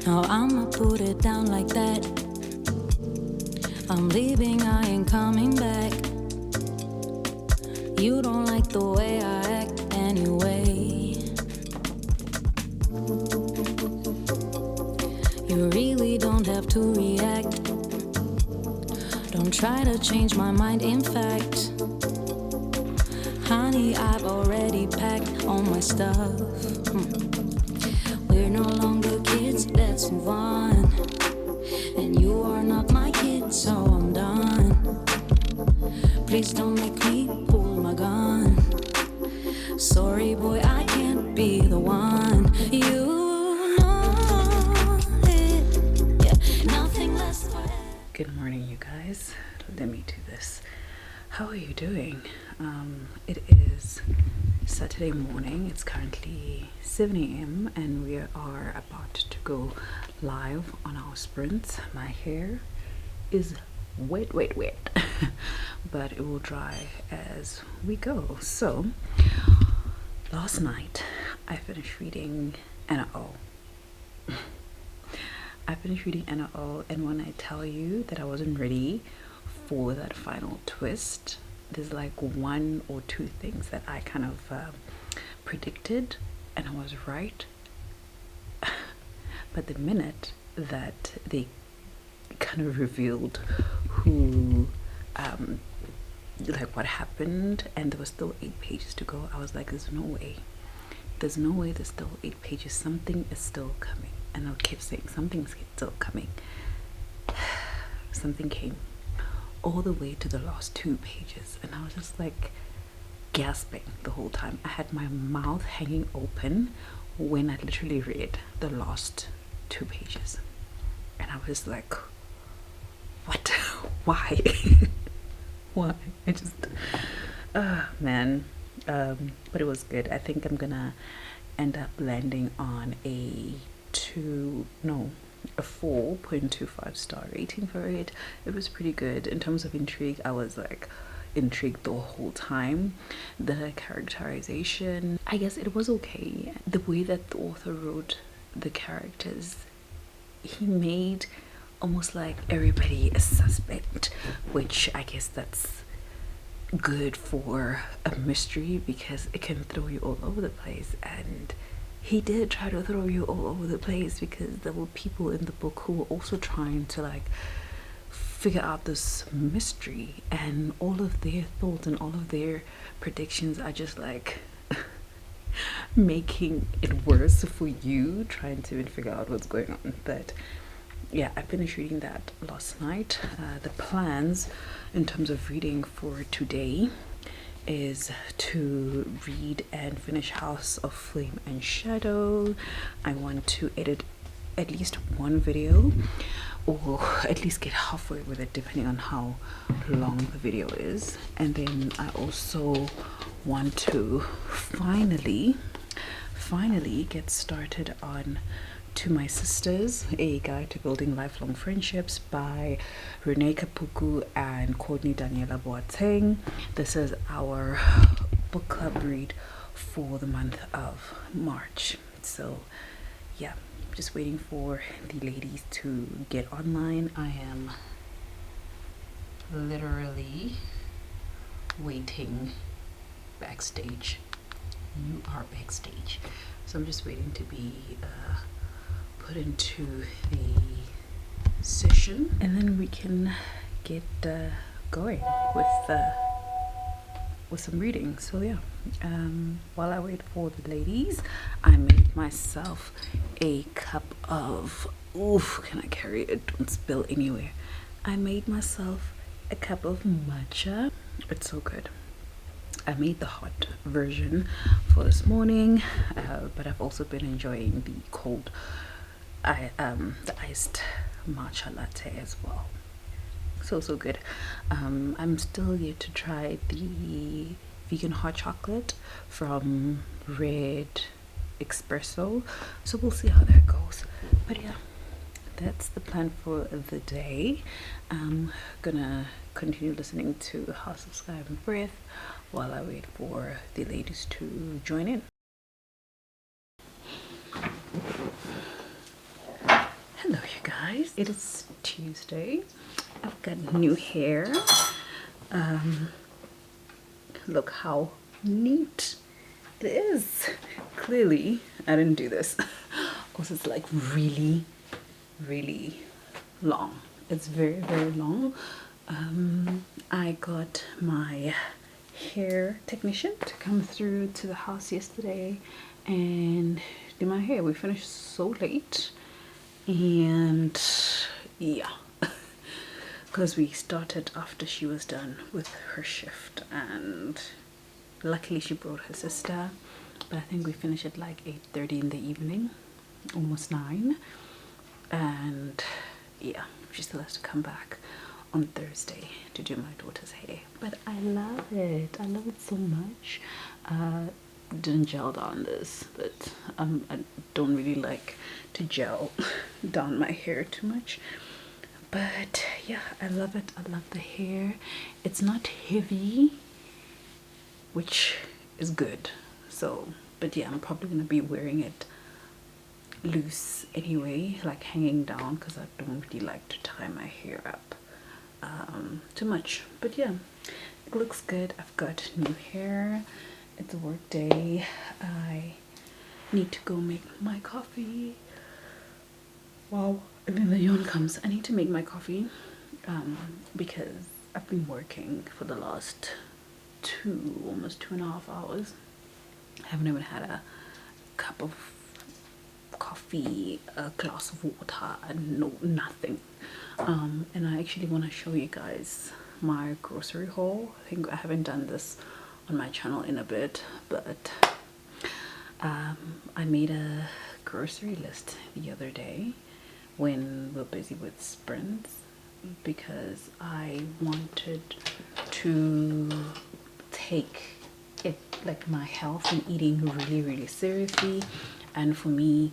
Now I'ma put it down like that. I'm leaving, I ain't coming back. You don't like the way I act anyway. You really don't have to react. Don't try to change my mind, in fact. Honey, I've already packed all my stuff. We're no longer kids, let's move on. And you are not my kid, so I'm done. Please don't make me pull my gun. Sorry boy, I can't be the one. You know it, yeah, nothing lasts forever. Good morning, you guys. Let me do this. How are you doing? It is Saturday morning. It's currently 7 a.m. and we are about to go live on our sprints. My hair is wet but it will dry as we go. So last night I finished reading Anna O. And when I tell you that I wasn't ready for that final twist, there's like one or two things that I kind of predicted and I was right. But the minute that they kind of revealed who like what happened and there was still 8 pages to go, I was like, there's no way there's still 8 pages. Something is still coming. And I kept saying something's still coming. Something came all the way to the last 2 pages and I was just like gasping the whole time. I had my mouth hanging open when I literally read the last 2 pages and I was like, what? Why? Why? I just man. But it was good. I think I'm gonna end up landing on a 4.25 star rating for it. It was pretty good. In terms of intrigue, I was like intrigued the whole time. The characterization, I guess it was okay. The way that the author wrote the characters, he made almost like everybody a suspect, which I guess that's good for a mystery because it can throw you all over the place. And he did try to throw you all over the place because there were people in the book who were also trying to like figure out this mystery, and all of their thoughts and all of their predictions are just like making it worse for you trying to even figure out what's going on. But yeah, I finished reading that last night. The plans in terms of reading for today is to read and finish House of Flame and Shadow. I want to edit at least one video or at least get halfway with it depending on how long the video is. And then I also want to finally get started on To My Sisters, A Guide to Building Lifelong Friendships by Renee Kapuku and Courtney Daniela Boateng. This is our book club read for the month of March. So yeah, just waiting for the ladies to get online. I am literally waiting backstage. You are backstage. So I'm just waiting to be put into the session and then we can get going with some reading. So yeah, while I wait for the ladies, I made myself a cup of can I carry it? Don't spill anywhere. I made myself a cup of matcha. It's so good. I made the hot version for this morning, but I've also been enjoying the cold the iced matcha latte as well. So good. I'm still yet to try the vegan hot chocolate from Red Espresso, so we'll see how that goes. But yeah, that's the plan for the day. I'm gonna continue listening to House of Sky and Breath while I wait for the ladies to join in. guys, it is Tuesday. I've got new hair. Look how neat it is. Clearly I didn't do this. Also, it's like really long. It's very long. I got my hair technician to come through to the house yesterday and do my hair. We finished so late, and yeah, because we started after she was done with her shift, and luckily she brought her sister, but I think we finished at like 8:30 in the evening, almost 9. And yeah, she still has to come back on Thursday to do my daughter's hair. But I love it. I love it so much. Didn't gel down this, but I don't really like to gel down my hair too much. But yeah, I love it. I love the hair. It's not heavy, which is good. So, but yeah, I'm probably gonna be wearing it loose anyway, like hanging down, because I don't really like to tie my hair up too much. But yeah, it looks good. I've got new hair. It's a work day. I need to go make my coffee. Wow. And then the yawn comes. I need to make my coffee because I've been working for the last almost 2.5 hours. I haven't even had a cup of coffee, a glass of water, no, nothing. And I actually want to show you guys my grocery haul. I think I haven't done this on my channel in a bit, but I made a grocery list the other day when we're busy with sprints, because I wanted to take it, like my health and eating, really seriously. And for me,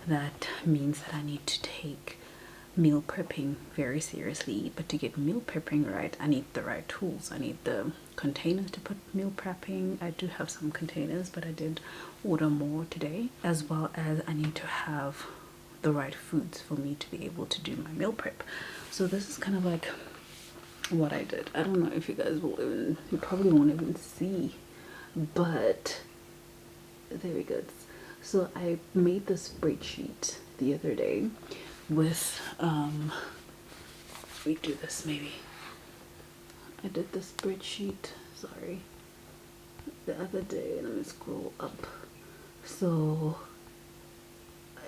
that means that I need to take meal prepping very seriously. But to get meal prepping right, I need the right tools. I need the containers to put meal prepping. I do have some containers, but I did order more today, as well as I need to have the right foods for me to be able to do my meal prep. So this is kind of like what I did. I don't know if you guys will even, you probably won't even see, but there we go. So I made this spreadsheet the other day with we do this maybe. I did the spreadsheet, sorry, the other day. Let me scroll up. So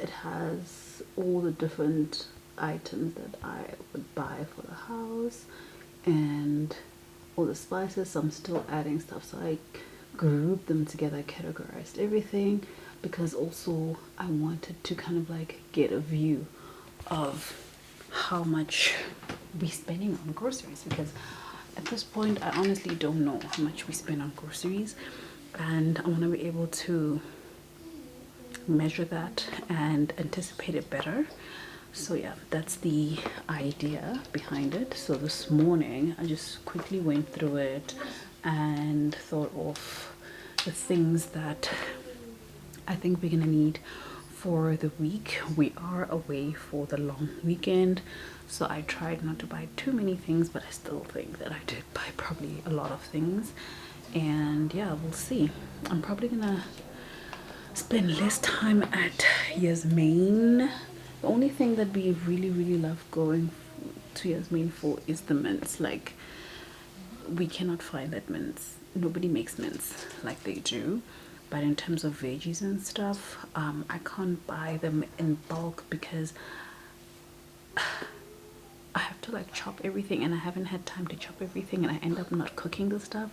it has all the different items that I would buy for the house and all the spices. So I'm still adding stuff, so I grouped them together, categorized everything, because also I wanted to kind of like get a view of how much we're spending on groceries, because at this point I honestly don't know how much we spend on groceries, and I want to be able to measure that and anticipate it better. So yeah, that's the idea behind it. So this morning I just quickly went through it and thought of the things that I think we're gonna need for the week. We are away for the long weekend, so I tried not to buy too many things, but I still think that I did buy probably a lot of things. And yeah, we'll see. I'm probably gonna spend less time at Yasmin. The only thing that we really love going to Yasmin for is the mints. Like, we cannot find that mints. Nobody makes mints like they do. But in terms of veggies and stuff, I can't buy them in bulk because I have to like chop everything, and I haven't had time to chop everything, and I end up not cooking the stuff,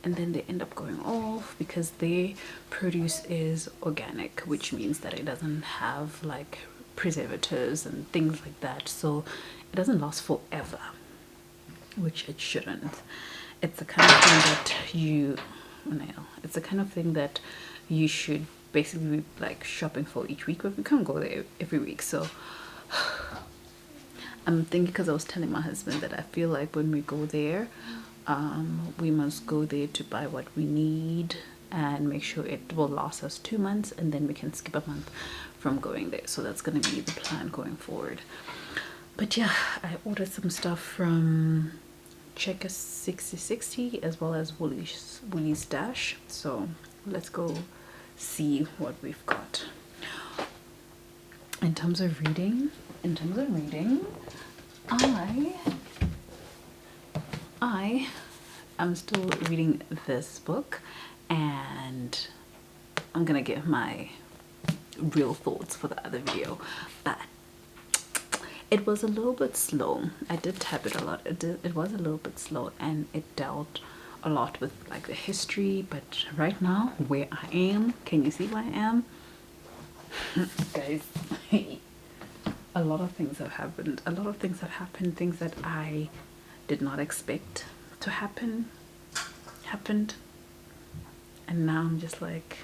and then they end up going off because their produce is organic, which means that it doesn't have like preservatives and things like that, so it doesn't last forever, which it shouldn't. It's the kind of thing that it's the kind of thing that you should basically be like shopping for each week, but we can't go there every week. So I'm thinking, because I was telling my husband that I feel like when we go there, we must go there to buy what we need and make sure it will last us 2 months, and then we can skip a month from going there. So that's going to be the plan going forward. But yeah, I ordered some stuff from Checkers 6060 as well as Woolies Dash. So let's go see what we've got. In terms of reading, I am still reading this book, and I'm gonna give my real thoughts for the other video, but it was a little bit slow. I did tap it a lot. It was a little bit slow, and it dealt a lot with like the history. But right now, where I am, can you see where I am? Guys, a lot of things have happened. Things that I did not expect to happen happened, and now I'm just like,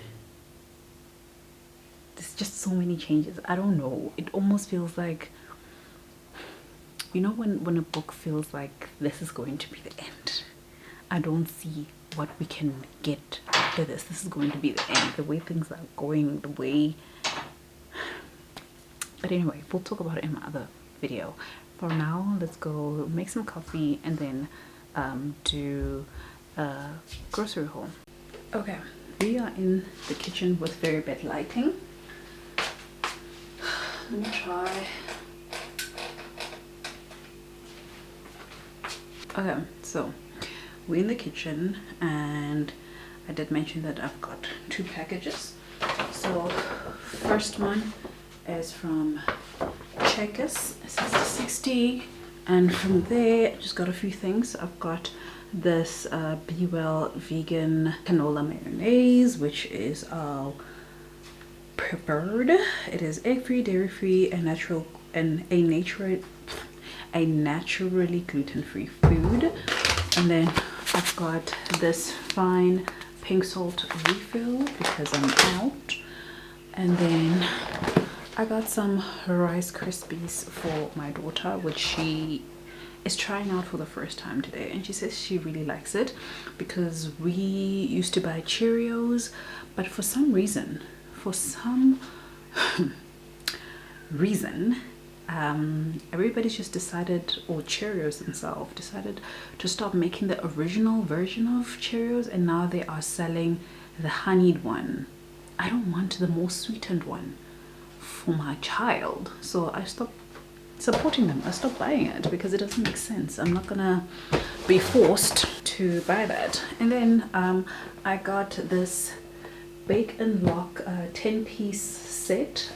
there's just so many changes. I don't know. It almost feels like, you know, when a book feels like this is going to be the end. I don't see what we can get after this. This is going to be the end. The way things are going, the way. But anyway, we'll talk about it in my other video. For now, let's go make some coffee and then do a grocery haul. Okay, we are in the kitchen with very bad lighting. Let me try. Okay, so we're in the kitchen, and I did mention that I've got 2 packages. So first one is from Checkers 6060, and from there I just got a few things. I've got this Be Well vegan canola mayonnaise, which is our preferred. It is egg-free, dairy-free, and a naturally gluten-free food. And then I've got this fine pink salt refill because I'm out. And then I got some Rice Krispies for my daughter, which she is trying out for the first time today, and she says she really likes it because we used to buy Cheerios, but for some reason everybody's just decided, or Cheerios themselves decided, to stop making the original version of Cheerios, and now they are selling the honeyed one. I don't want the more sweetened one for my child, so I stopped supporting them. I stopped buying it because it doesn't make sense. I'm not gonna be forced to buy that. And then I got this Bake and Lock 10-piece set.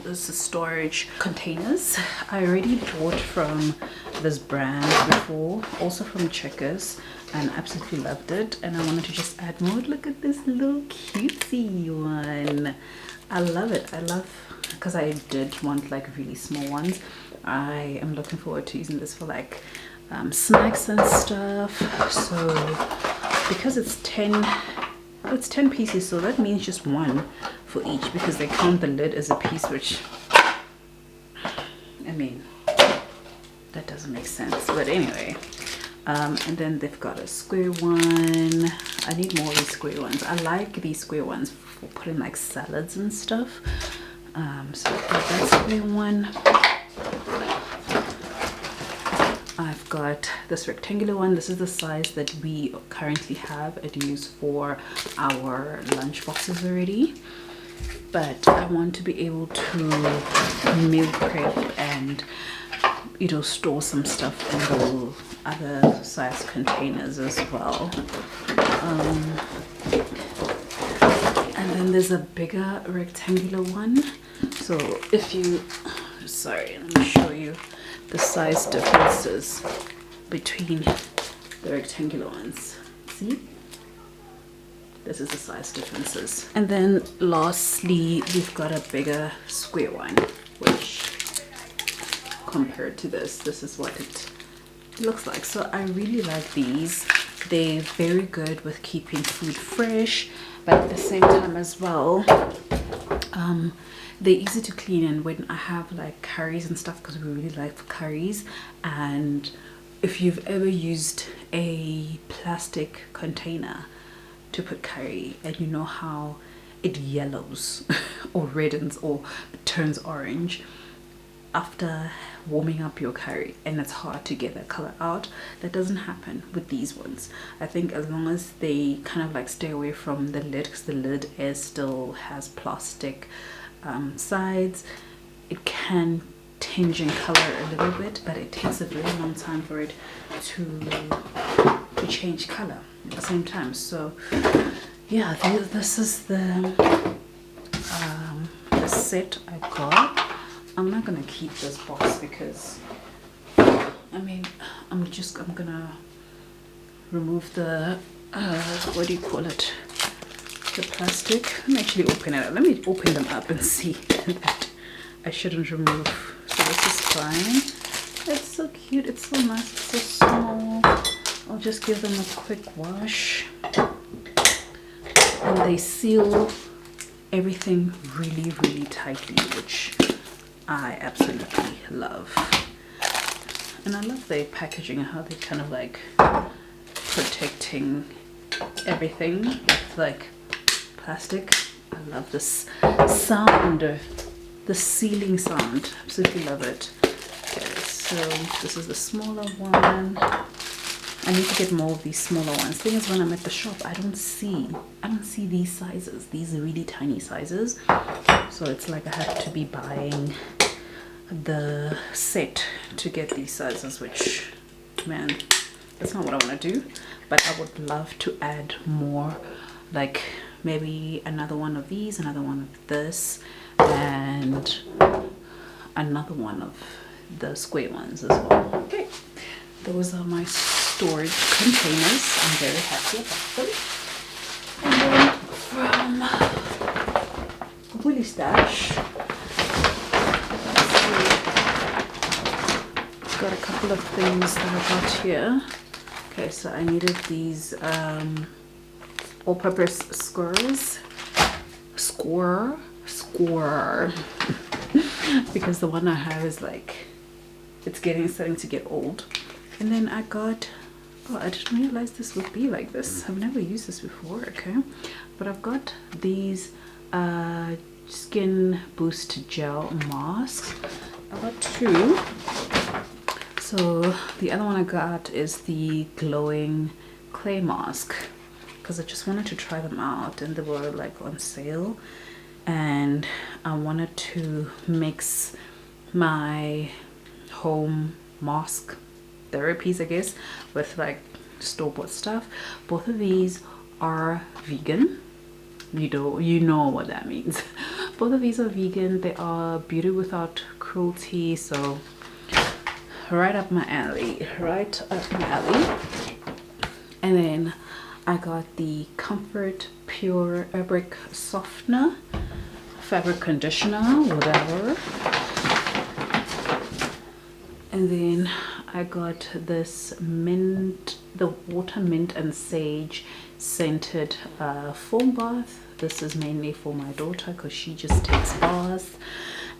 This is storage containers. I already bought from this brand before, also from Checkers, and absolutely loved it, and I wanted to just add more. Look at this little cutesy one. I love it. I love, because I did want like really small ones. I am looking forward to using this for like snacks and stuff. So because it's 10 pieces, so that means just one for each, because they count the lid as a piece, which, I mean, that doesn't make sense. But anyway, and then they've got a square one. I need more of these square ones. I like these square ones for putting like salads and stuff. So I've got that square one. I've got this rectangular one. This is the size that we currently have and use for our lunch boxes already, but I want to be able to meal prep and, you know, store some stuff in the other size containers as well. And then there's a bigger rectangular one. So if you, sorry, let me show you the size differences between the rectangular ones. See? This is the size differences. And then lastly, we've got a bigger square one, which compared to this is what it looks like. So I really like these. They're very good with keeping food fresh, but at the same time as well, they're easy to clean. And when I have like curries and stuff, because we really like curries, and if you've ever used a plastic container to put curry, and you know how it yellows or reddens or turns orange, after warming up your curry and it's hard to get that color out. That doesn't happen with these ones. I think as long as they kind of like stay away from the lid, because the lid still has plastic sides, it can tinge in color a little bit, but it takes a very long time for it to change color at the same time. So yeah, this is the set I got. I'm not gonna keep this box because I mean I'm gonna remove the what do you call it, the plastic. Let me actually open it up. Let me open them up and see that I shouldn't remove. So this is fine. It's so cute, it's so nice, it's so small. I'll just give them a quick wash, and they seal everything really, really tightly, which I absolutely love. And I love the packaging and how they kind of like protecting everything with like plastic. I love this sound, the sealing sound. Absolutely love it. Okay, so this is the smaller one. I need to get more of these smaller ones. Thing is, when I'm at the shop, I don't see these sizes, these really tiny sizes. So it's like I have to be buying the set to get these sizes, which, man, that's not what I want to do. But I would love to add more, like maybe another one of these, another one of this, and another one of the square ones as well. Okay, those are my storage containers. I'm very happy about them. And then from Woolly Stash, got a couple of things that I got here. Okay, so I needed these all-purpose skewers. Score because the one I have is like, it's starting to get old. And then I got, oh, I didn't realize this would be like this. I've never used this before. Okay, but I've got these skin boost gel masks. I got two. So the other one I got is the glowing clay mask, because I just wanted to try them out and they were like on sale, and I wanted to mix my home mask therapies, I guess, with like store-bought stuff. Both of these are vegan. You know what that means. Both of these are vegan. They are beauty without cruelty, so right up my alley, right up my alley. And then I got the Comfort Pure Fabric Softener, fabric conditioner, whatever. And then I got this mint, the water mint and sage scented foam bath. This is mainly for my daughter because she just takes baths,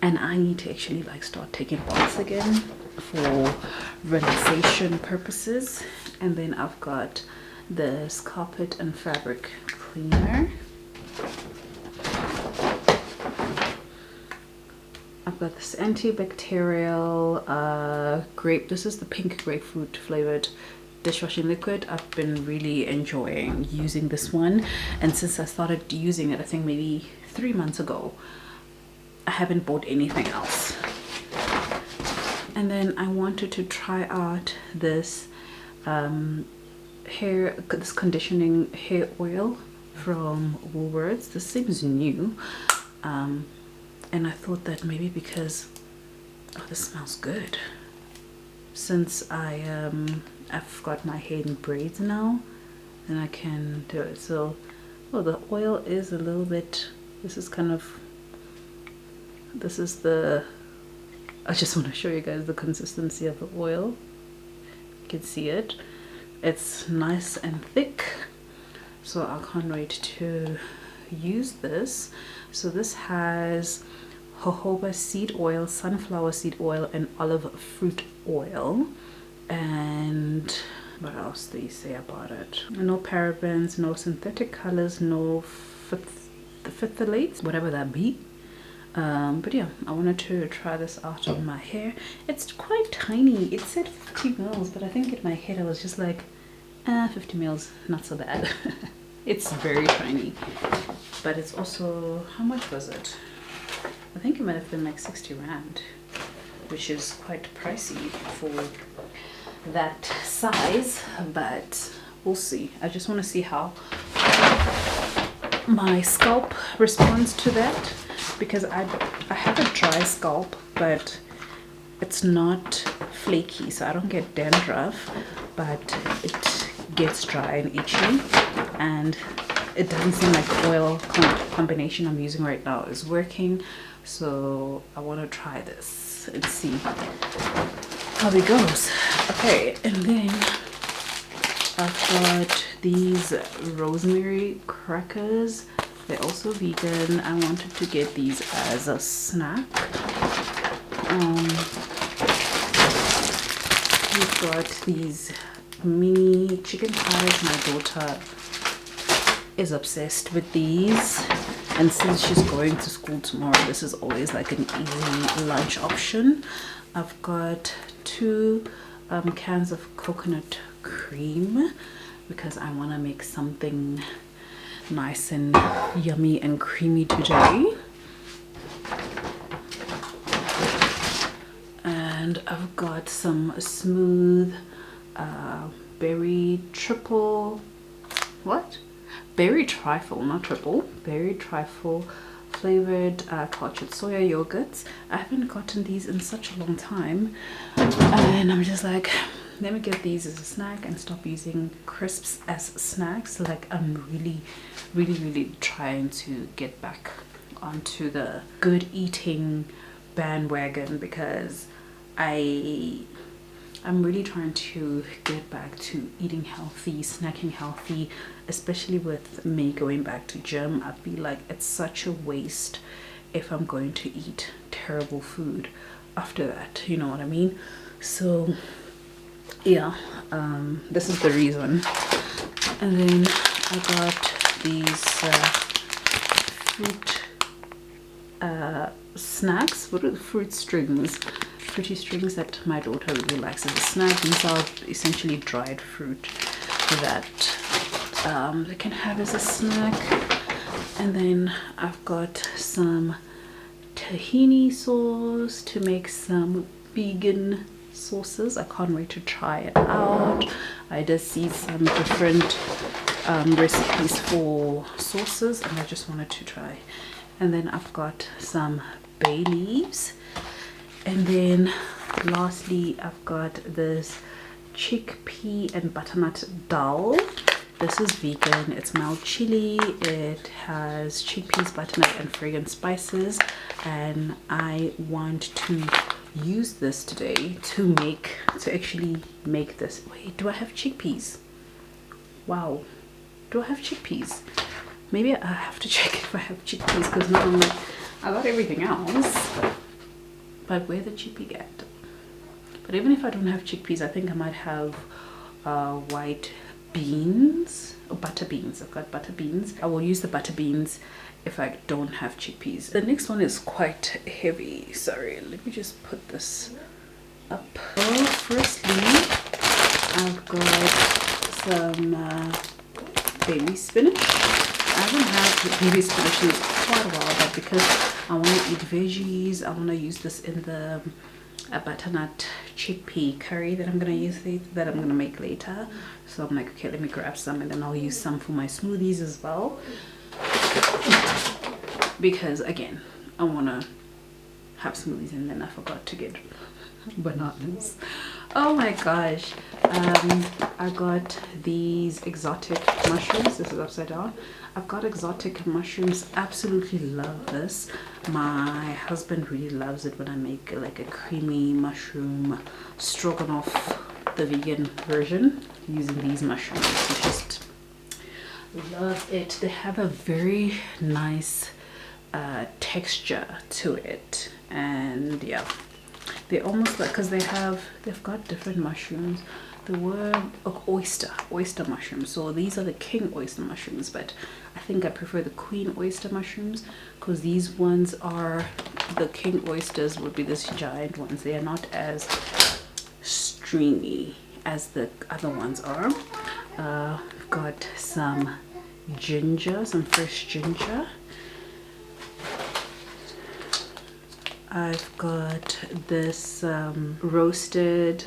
and I need to actually like start taking baths again for relaxation purposes. And then I've got this carpet and fabric cleaner. I've got this antibacterial grape, this is the pink grapefruit flavored dishwashing liquid. I've been really enjoying using this one, and since I started using it, I think maybe 3 months ago, I haven't bought anything else. And then I wanted to try out this this conditioning hair oil from Woolworths. This seems new, and I thought that maybe because, oh, this smells good. Since I've got my hair in braids now, then I can do it. So, oh, the oil is a little bit, this is the, I just want to show you guys the consistency of the oil. You can see it. It's nice and thick, so I can't wait to use this. So this has jojoba seed oil, sunflower seed oil, and olive fruit oil. And what else do you say about it? No parabens, no synthetic colors, no phthalates, whatever that be. But yeah, I wanted to try this out on my hair. It's quite tiny. It said 50 mils, but I think in my head I was just like, 50 mils, not so bad. It's very tiny, but it's also, how much was it? I think it might have been like 60 rand, which is quite pricey for that size, but we'll see. I just want to see how my scalp responds to that, because I have a dry scalp, but it's not flaky, so I don't get dandruff, but it gets dry and itchy, and it doesn't seem like the oil combination I'm using right now is working. So I want to try this and see how it goes. Okay, and then I've got these rosemary crackers. They're also vegan. I wanted to get these as a snack. We've got these mini chicken thighs. My daughter is obsessed with these, and since she's going to school tomorrow, this is always like an easy lunch option. I've got 2 cans of coconut cream because I want to make something nice and yummy and creamy today. And I've got some smooth berry trifle, not triple, berry trifle flavored cultured soya yogurts. I haven't gotten these in such a long time, and I'm just like, let me get these as a snack and stop using crisps as snacks. Like, I'm really trying to get back onto the good eating bandwagon, because I'm really trying to get back to eating healthy, snacking healthy, especially with me going back to gym. I feel like it's such a waste if I'm going to eat terrible food after that, you know what I mean? So yeah, this is the reason. And then I got these fruit snacks. What are the fruity strings that my daughter really likes as a snack. These are essentially dried fruit that they can have as a snack. And then I've got some tahini sauce to make some vegan sauces. I can't wait to try it out. I did see some different recipes for sauces, and I just wanted to try. And then I've got some bay leaves. And then lastly, I've got this chickpea and butternut dal. This is vegan. It's mild chili. It has chickpeas, butternut, and fragrant spices. And I want to use this today to actually make this. Wait, do I have chickpeas? Wow, do I have chickpeas? Maybe I have to check if I have chickpeas, because now I'm like, I got everything else, but where the chickpea at? But even if I don't have chickpeas, I think I might have white beans or butter beans. I've got butter beans. I will use the butter beans if I don't have chickpeas. The next one is quite heavy. Sorry, let me just put this up. Oh, firstly, I've got some baby spinach. I haven't had baby spinach in quite a while, but because I want to eat veggies, I want to use this in the butternut chickpea curry that I'm going to make later. So I'm like, okay, let me grab some, and then I'll use some for my smoothies as well, because again, I want to have smoothies. And then I forgot to get bananas. Oh my gosh. I got these exotic mushrooms. This is upside down. I've got exotic mushrooms. Absolutely love this. My husband really loves it when I make like a creamy mushroom stroganoff, the vegan version, using these mushrooms. I just love it. They have a very nice texture to it, and yeah, they almost like, because they've got different mushrooms. the word oyster mushrooms. So these are the king oyster mushrooms, but I think I prefer the queen oyster mushrooms because these ones are, the king oysters would be this giant ones. They are not as stringy as the other ones are. I've got some ginger, some fresh ginger. I've got this roasted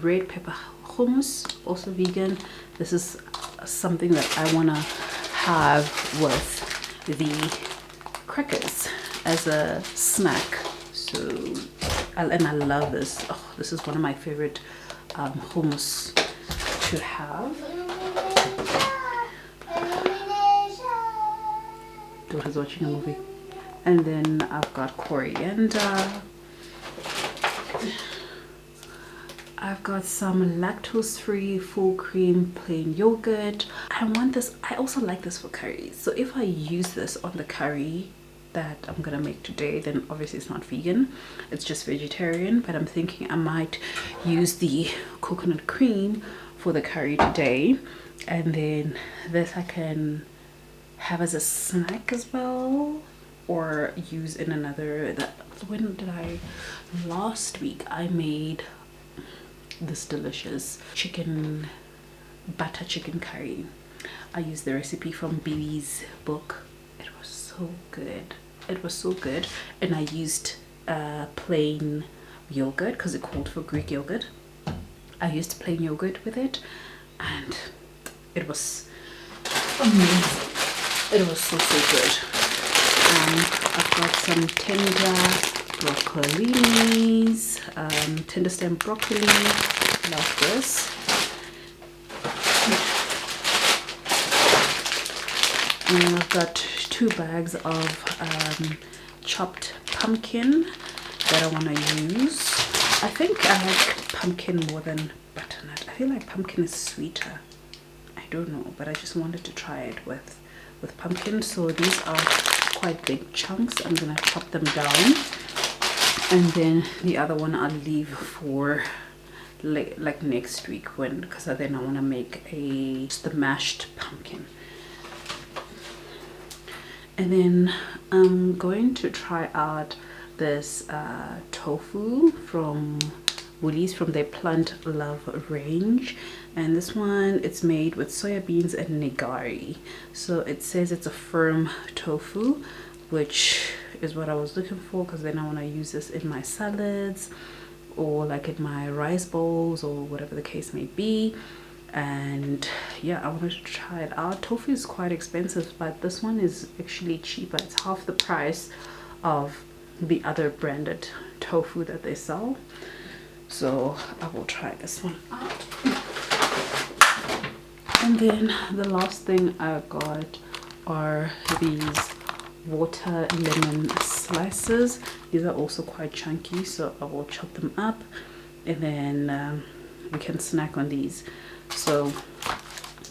red pepper hummus, also vegan. This is something that I want to have with the crackers as a snack. So, and I love this. Oh, this is one of my favorite hummus to have. Daughter's watching a movie. And then I've got coriander. I've got some lactose-free full cream plain yogurt. I want this, I also like this for curries. So if I use this on the curry that I'm gonna make today, then obviously it's not vegan, it's just vegetarian. But I'm thinking I might use the coconut cream for the curry today, and then this I can have as a snack as well, or use in another. When did I, last week I made this delicious butter chicken curry. I used the recipe from Bibi's book. It was so good, it was so good. And I used plain yogurt because it called for Greek yogurt. I used plain yogurt with it, and it was amazing. It was so good. I've got some tender broccolinis, tender stem broccoli. Love this. And I've got 2 bags of chopped pumpkin that I want to use. I think I like pumpkin more than butternut. I feel like pumpkin is sweeter. I don't know, but I just wanted to try it with pumpkin. So these are quite big chunks. I'm gonna chop them down, and then the other one I'll leave for like next week, because then I want to make just the mashed pumpkin. And then I'm going to try out this tofu from Woolies, from their Plant Love range. And this one, it's made with soya beans and nigari. So it says it's a firm tofu, which is what I was looking for, because then I want to use this in my salads or like in my rice bowls or whatever the case may be. And yeah, I wanted to try it out. Tofu is quite expensive, but this one is actually cheaper. It's half the price of the other branded tofu that they sell. So I will try this one out. And then the last thing I got are these water lemon slices. These are also quite chunky, so I will chop them up, and then we can snack on these. So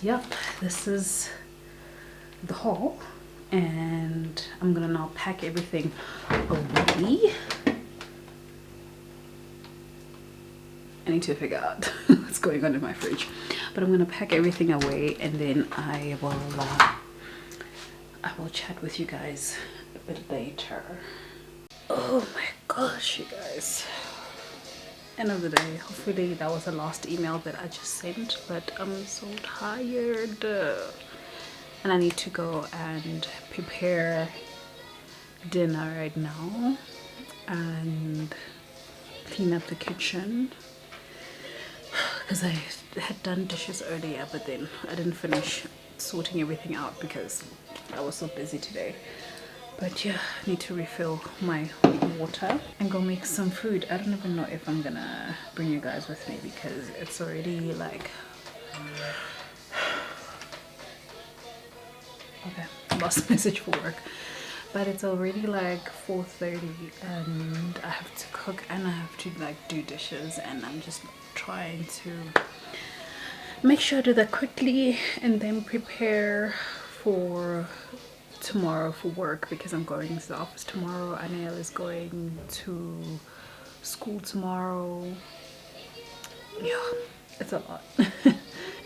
yep, this is the haul, and I'm gonna now pack everything away. I need to figure out what's going on in my fridge, but I'm gonna pack everything away, and then I will chat with you guys a bit later. Oh my gosh, you guys, end of the day. Hopefully that was the last email that I just sent, but I'm so tired, and I need to go and prepare dinner right now and clean up the kitchen, because I had done dishes earlier, but then I didn't finish sorting everything out because I was so busy today. But yeah, I need to refill my water and go make some food. I don't even know if I'm gonna bring you guys with me, because it's already like, okay, last message for work, but it's already like 4:30, and I have to cook and I have to like do dishes, and I'm just trying to make sure I do that quickly and then prepare for tomorrow for work, because I'm going to the office tomorrow. Anel is going to school tomorrow. Yeah, it's a lot.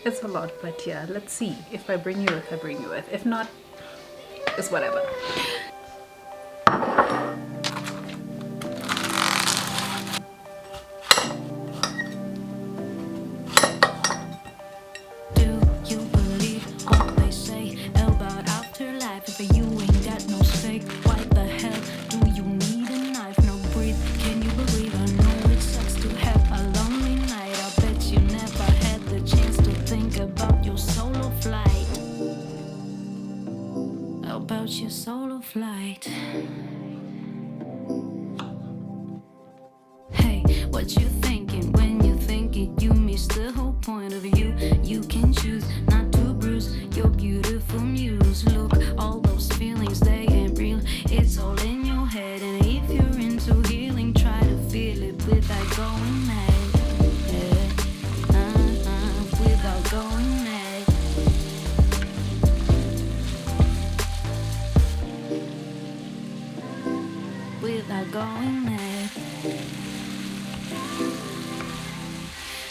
It's a lot, but yeah, let's see. If I bring you with, I bring you with. If not, it's whatever. Do you believe what they say about afterlife? If you ain't got no stake, why the hell do you need a knife? No breathe, can you believe? I know it sucks to have a lonely night. I bet you never had the chance to think about your solo flight. About your solo flight. Hey, what you thinking when you think it? You miss the whole point of you. You can choose not to bruise your beautiful muse. Look, all those feelings, they ain't real. It's all in your head. And if you're into healing, try to feel it without going mad. Yeah. Without going mad. Without going mad.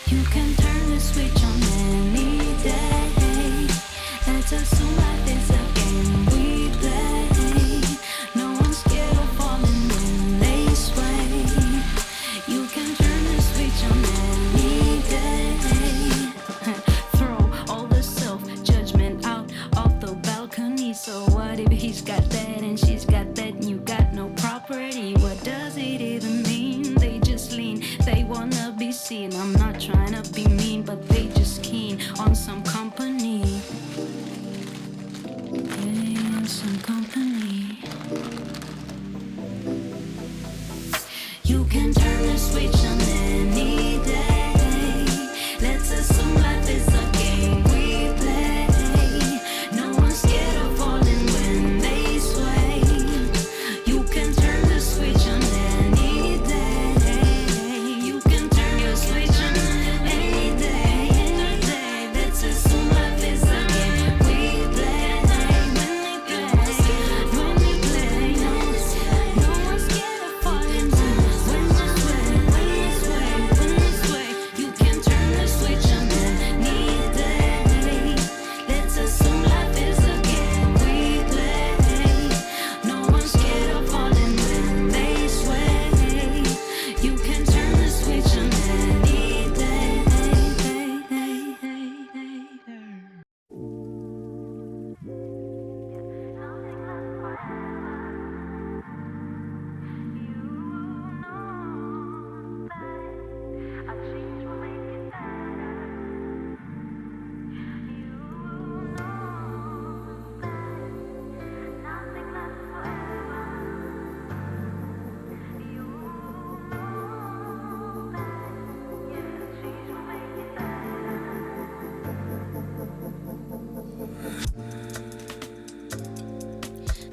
You can turn the switch on any day. Let's assume life is a game we play. No one's scared of falling when they sway. You can turn the switch on any day. Throw all the self-judgment out of the balcony. So what if he's got that and she's got that and you got no property? What does it even mean? They just lean, they wanna be seen. I'm not trying to be mean, but they just keen on some company. Yeah, some company. You can turn the switch on any day. Let's assume life is a game we play. No one's scared of falling when they sway. You can turn the switch on any day. You can turn your switch on any day, any day. Let's assume life is a game we play. When we play, no one's scared of falling when they sway. You can turn the switch on any day. Let's assume life is a game we play. No one's scared of falling when they sway. You can turn the switch on any day.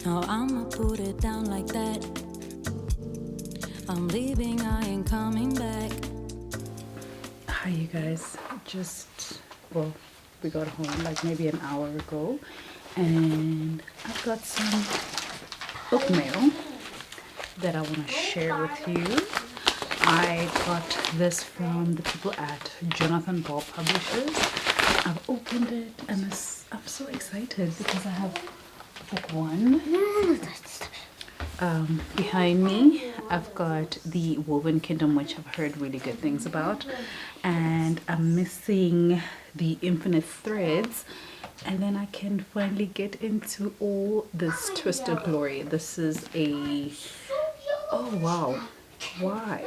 Now I'ma put it down like that. I'm leaving, I ain't coming back. Hi you guys, well, we got home like maybe an hour ago, and I've got some book mail that I want to share with you. I got this from the people at Jonathan Ball Publishers. I've opened it and I'm so excited because I have book one. Behind me I've got the Woven Kingdom, which I've heard really good things about, and I'm missing the Infinite Threads, and then I can finally get into all this Twisted Glory. This is a, oh wow, why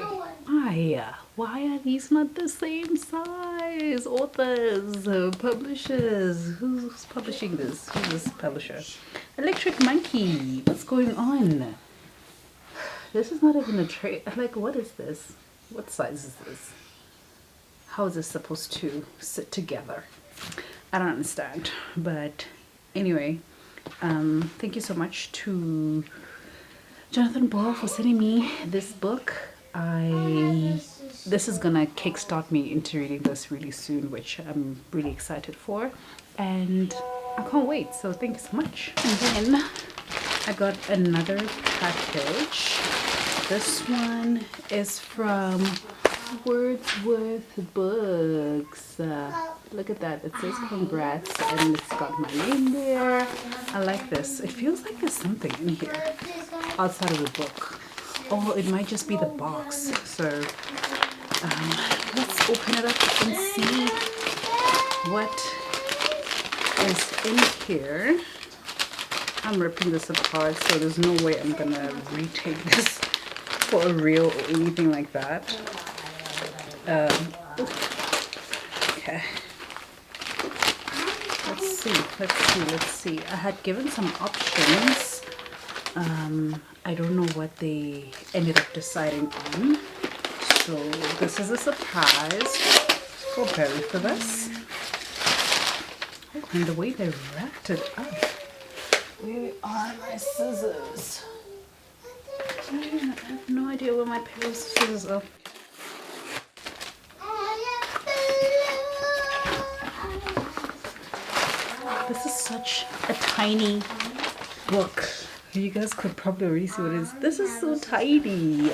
are these not the same size? Authors, publishers, who's publishing this? Who's this publisher? Electric Monkey, what's going on? This is not even a tray. Like, what is this? What size is this? How is this supposed to sit together? I don't understand. But anyway, thank you so much to Jonathan Ball for sending me this book. This is gonna kickstart me into reading this really soon, which I'm really excited for, and I can't wait. So thank you so much. And then I got another package. This one is from Wordsworth Books. Look at that. It says congrats and it's got my name there. I like this. It feels like there's something in here outside of the book. Oh, it might just be the box. So let's open it up and see what is in here. I'm ripping this apart, so there's no way I'm gonna retake this for a reel or anything like that. Okay. Let's see. I had given some options. I don't know what they ended up deciding on. So this is a surprise for both of us. Oh, and the way they wrapped it up. Where are my scissors? I have no idea where my pair of scissors are. This is such a tiny book. You guys could probably already see what it is. This is so tiny.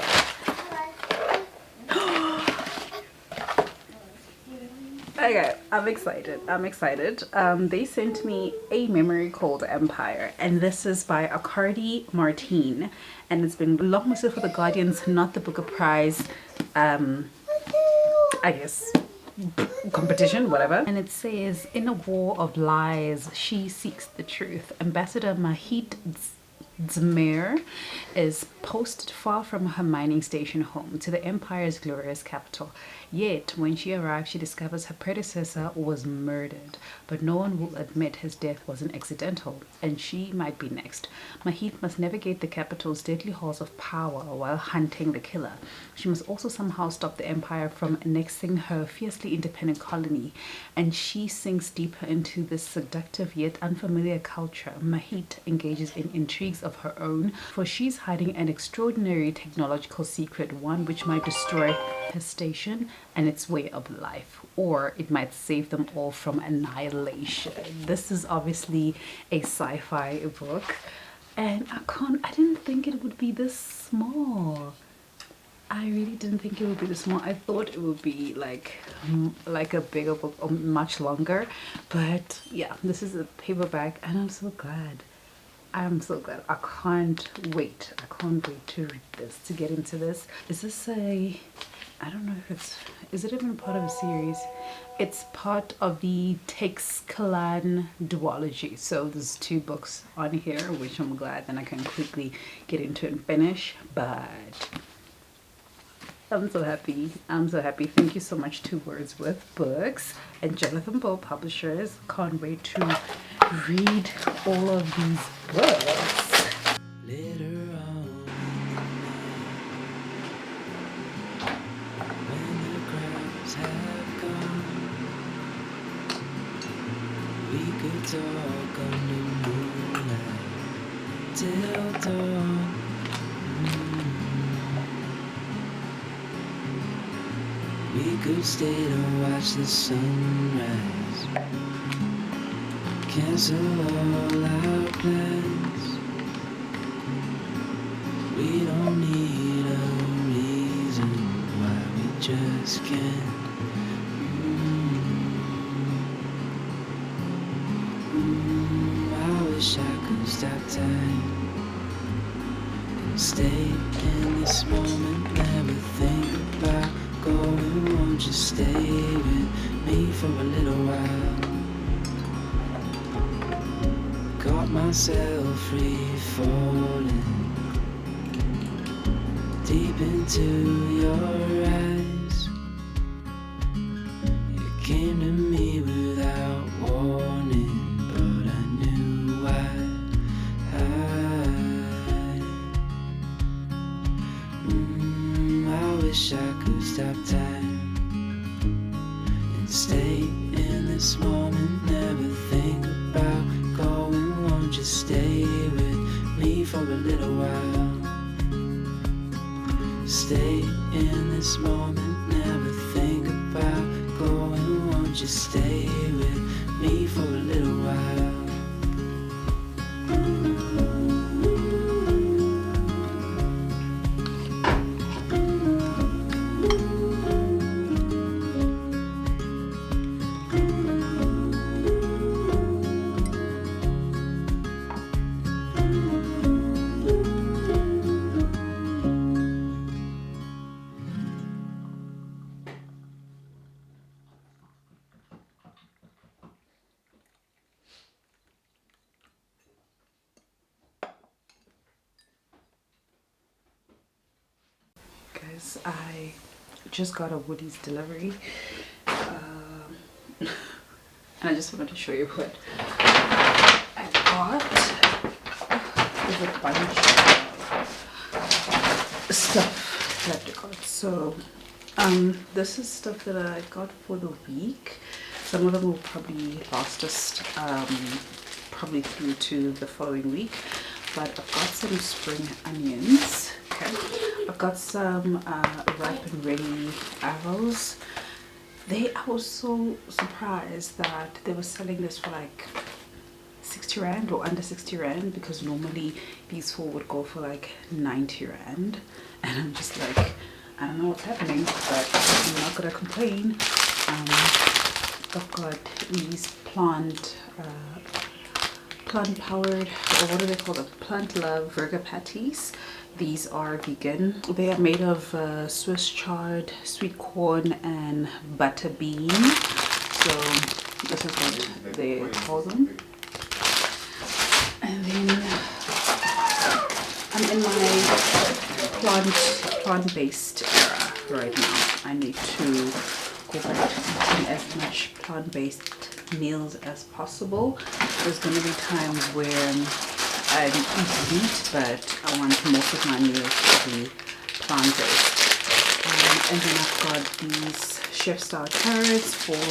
Okay, I'm excited. They sent me a memory called Empire, and this is by Akardi Martine, and it's been longlisted for the Guardian's Not the Booker Prize, I guess, competition, whatever. And it says, in a war of lies, she seeks the truth. Ambassador Mahit Zmer is posted far from her mining station home to the empire's glorious capital. Yet, when she arrives, she discovers her predecessor was murdered, but no one will admit his death wasn't accidental, and she might be next. Mahit must navigate the capital's deadly halls of power while hunting the killer. She must also somehow stop the empire from annexing her fiercely independent colony, and she sinks deeper into this seductive yet unfamiliar culture. Mahit engages in intrigues of her own, for she's hiding an extraordinary technological secret, one which might destroy her station and its way of life, or it might save them all from annihilation. This is obviously a sci-fi book, and I didn't think it would be this small. I really didn't think it would be this small. I thought it would be like a bigger book or much longer, but yeah, this is a paperback, and I'm so glad. I'm so glad. I can't wait to read this, to get into this. Is this I don't know if is it even part of a series? It's part of the TAKEALOT duology. So there's 2 books on here, which I'm glad then I can quickly get into and finish. But I'm so happy. Thank you so much to Wordsworth Books and Jonathan Bull Publishers. Can't wait to read all of these books. Later on, when the crowds have gone, we could talk under moonlight till dawn. We could stay to watch the sunrise, cancel all our plans. We don't need a reason why we just can't. I wish I could stop time and stay in this moment, never think about going. Won't you stay with me for a little while? Got myself free falling deep into your eyes. You came to me without warning, but I knew why. I wish I could stop time and stay in this moment, never think about going. Won't you stay with me for a little while? Stay in this moment, never think about going. Won't you stay with me for a little while? guys, I just got a Woody's delivery, and I just wanted to show you what I got. There's a bunch of stuff that I got. So this is stuff that I got for the week. Some of them will probably last us probably through to the following week, but I've got some spring onions. Okay, I've got some ripe and ready arrows. I was so surprised that they were selling this for like 60 rand or under 60 rand, because normally these four would go for like 90 rand, and I'm just like, I don't know what's happening, but I'm not gonna complain. I've got these plant powered, or what do they call them, plant love burger patties. These are vegan. They are made of Swiss chard, sweet corn and butter bean. So this is what they call them. And then I'm in my plant-based era right now. I need to go back to eating as much plant-based meals as possible. There's going to be times where I eat meat, but I want most of my meals to be plant-based. And then I've got these chef-style carrots for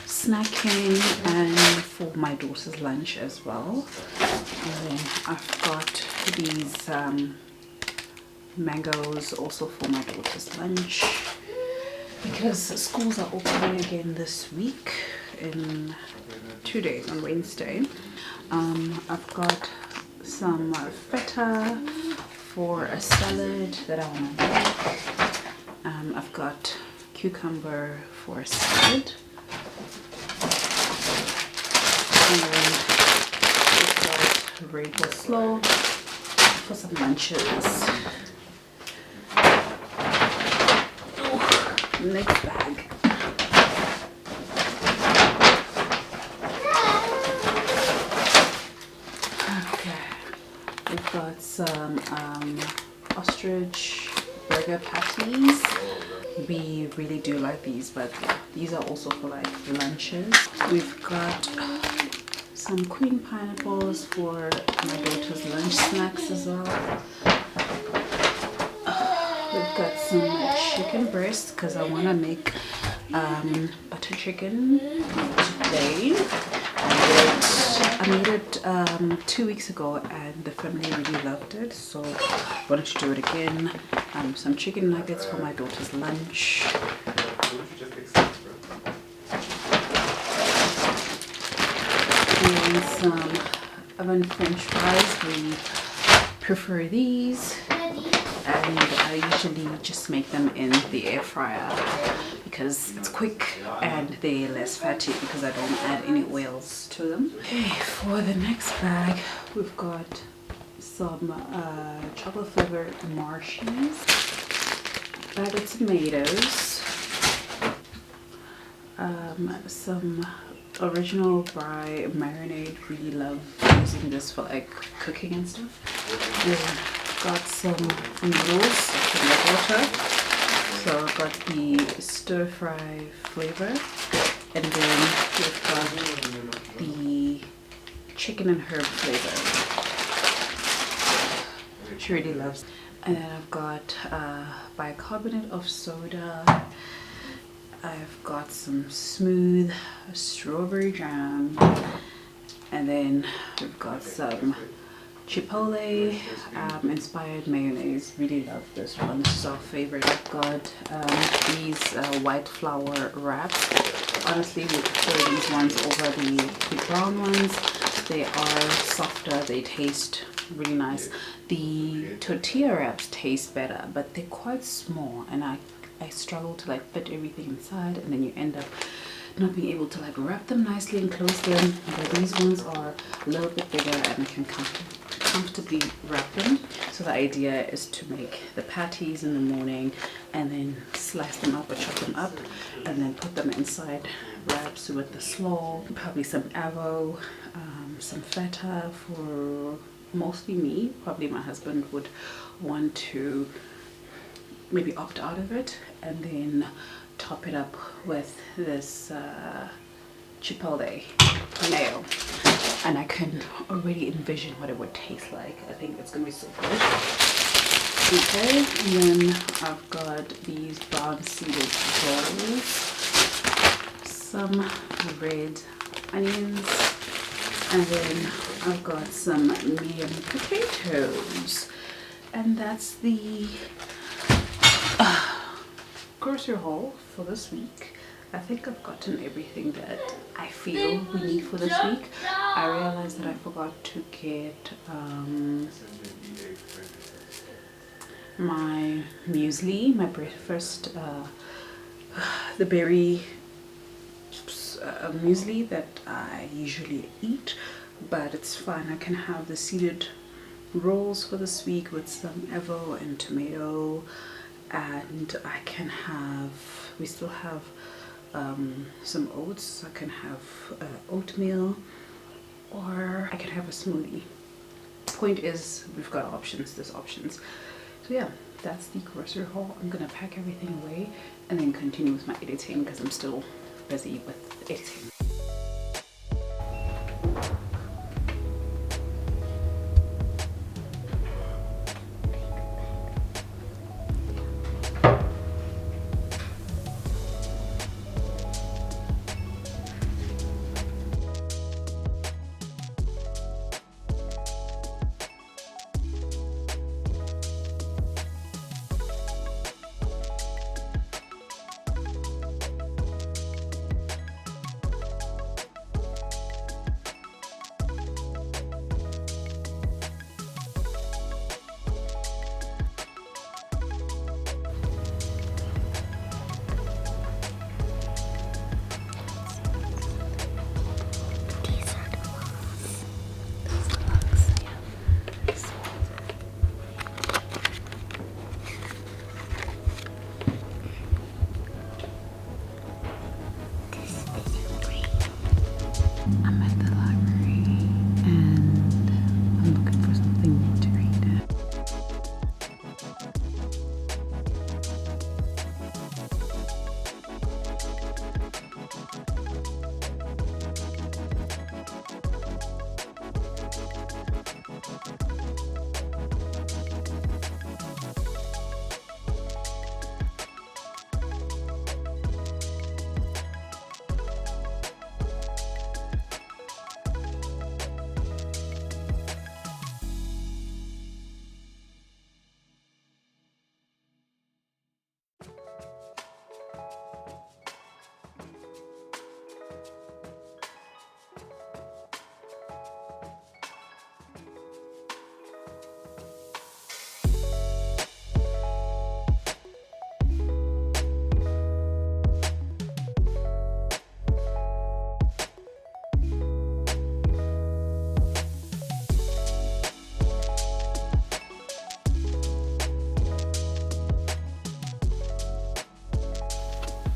snacking and for my daughter's lunch as well. And then I've got these mangoes also for my daughter's lunch, because schools are opening again this week in 2 days, on Wednesday. I've got some feta for a salad that I want to make. I've got cucumber for a salad. And then we've got red coleslaw for some lunches. Ooh, next bag. We've got some ostrich burger patties. We really do like these, but these are also for like lunches. We've got some queen pineapples for my daughter's lunch snacks as well. We've got some chicken breast because I want to make butter chicken today. I made it 2 weeks ago and the family really loved it, so I wanted to do it again. Some chicken nuggets for my daughter's lunch. And some oven french fries. We prefer these, and I usually just make them in the air fryer because it's quick and they're less fatty because I don't add any oils to them. Okay, for the next bag we've got some chocolate flavored marshies, bag of tomatoes, some original rye marinade. Really love using this for like cooking and stuff. We've got some noodles from the water. So I've got the stir fry flavor, and then we've got the chicken and herb flavor. She really loves. And then I've got bicarbonate of soda. I've got some smooth strawberry jam, and then we've got some Chipotle inspired mayonnaise. Really love this one. This is our favorite. I've got these white flour wraps. Honestly, we prefer these ones over the brown ones. They are softer, they taste really nice. The tortilla wraps taste better, but they're quite small, and I struggle to like fit everything inside, and then you end up not being able to like wrap them nicely and close them. But these ones are a little bit bigger and I can comfortably wrap them. So the idea is to make the patties in the morning and then slice them up or chop them up and then put them inside wraps with the slaw, probably some avo, some feta for mostly me. Probably my husband would want to maybe opt out of it and then top it up with this chipotle mayo, and I can already envision what it would taste like. I think it's gonna be so good. Okay, and then I've got these brown seeded rolls, some red onions, and then I've got some medium potatoes, and that's the grocery haul for this week. I think I've gotten everything that I feel we need for this week. I realized that I forgot to get my muesli, my breakfast, the berry muesli that I usually eat, but it's fine. I can have the seeded rolls for this week with some avo and tomato, and I can have, we still have some oats. I can have oatmeal, or I can have a smoothie. Point is, we've got options. There's options. So yeah, that's the grocery haul. I'm gonna pack everything away and then continue with my editing because I'm still busy with editing. I'm at the library and I'm looking for something new to read.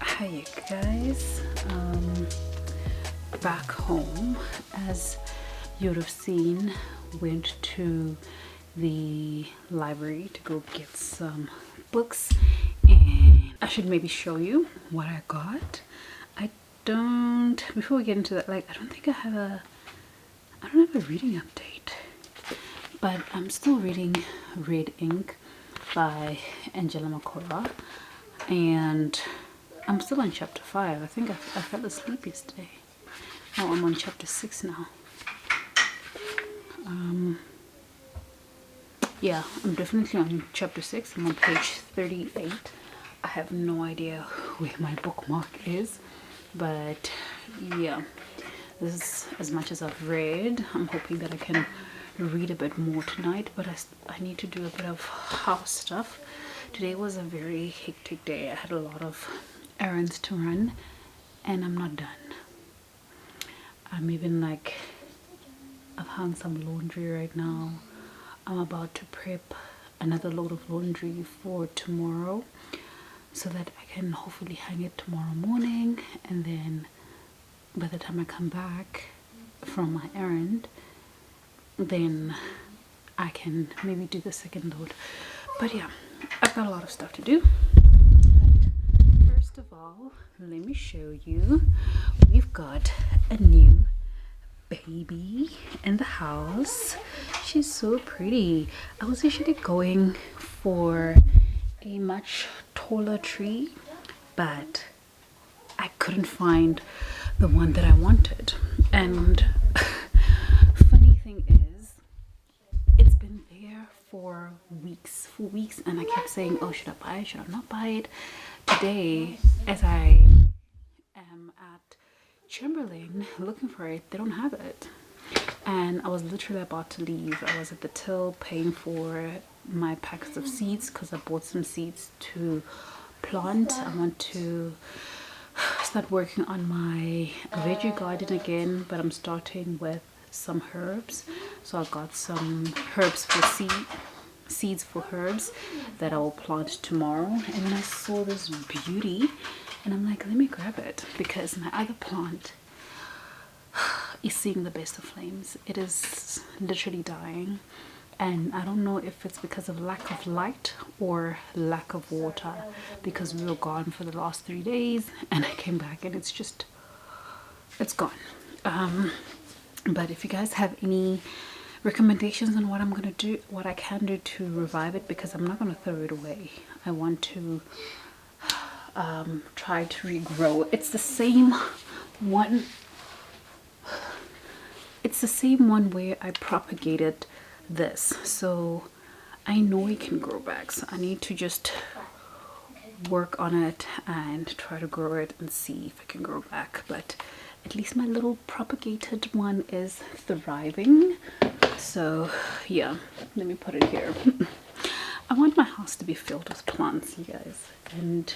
Hi you guys, back home. As you would have seen, went to the library to go get some books, and I should maybe show you what I got. Before we get into that, like, I don't have a reading update, but I'm still reading Red Ink by Angela Makora, and I'm still on chapter 5. I think I fell asleep yesterday. Oh, I'm on chapter 6 now. Yeah, I'm definitely on chapter 6. I'm on page 38. I have no idea where my bookmark is, but yeah, this is as much as I've read. I'm hoping that I can read a bit more tonight, but I need to do a bit of house stuff. Today was a very hectic day. I had a lot of errands to run and I'm not done. I'm even like, I've hung some laundry right now. I'm about to prep another load of laundry for tomorrow so that I can hopefully hang it tomorrow morning, and then by the time I come back from my errand, then I can maybe do the second load. But yeah, I've got a lot of stuff to do. But first of all, let me show you. We've got a new baby in the house. She's so pretty. I was actually going for a much taller tree, but I couldn't find the one that I wanted. And funny thing is, it's been there for weeks, and I kept saying, oh, should I buy it, should I not buy it? Today, as I am at Chamberlain looking for it, they don't have it. And I was literally about to leave. I was at the till paying for my packets of seeds because I bought some seeds to plant. I want to start working on my veggie garden again, but I'm starting with some herbs. So I got some herbs for seeds for herbs that I will plant tomorrow. And then I saw this beauty and I'm like, let me grab it, because my other plant is seeing the best of flames. It is literally dying, and I don't know if it's because of lack of light or lack of water, because we were gone for the last 3 days and I came back and it's gone. But if you guys have any recommendations on what I'm gonna do, what I can do to revive it, because I'm not gonna throw it away, I want to try to regrow. It's the same one. It's the same one where I propagated this, so I know it can grow back. So I need to just work on it and try to grow it and see if it can grow back. But at least my little propagated one is thriving. So yeah, let me put it here. I want my house to be filled with plants, you guys, and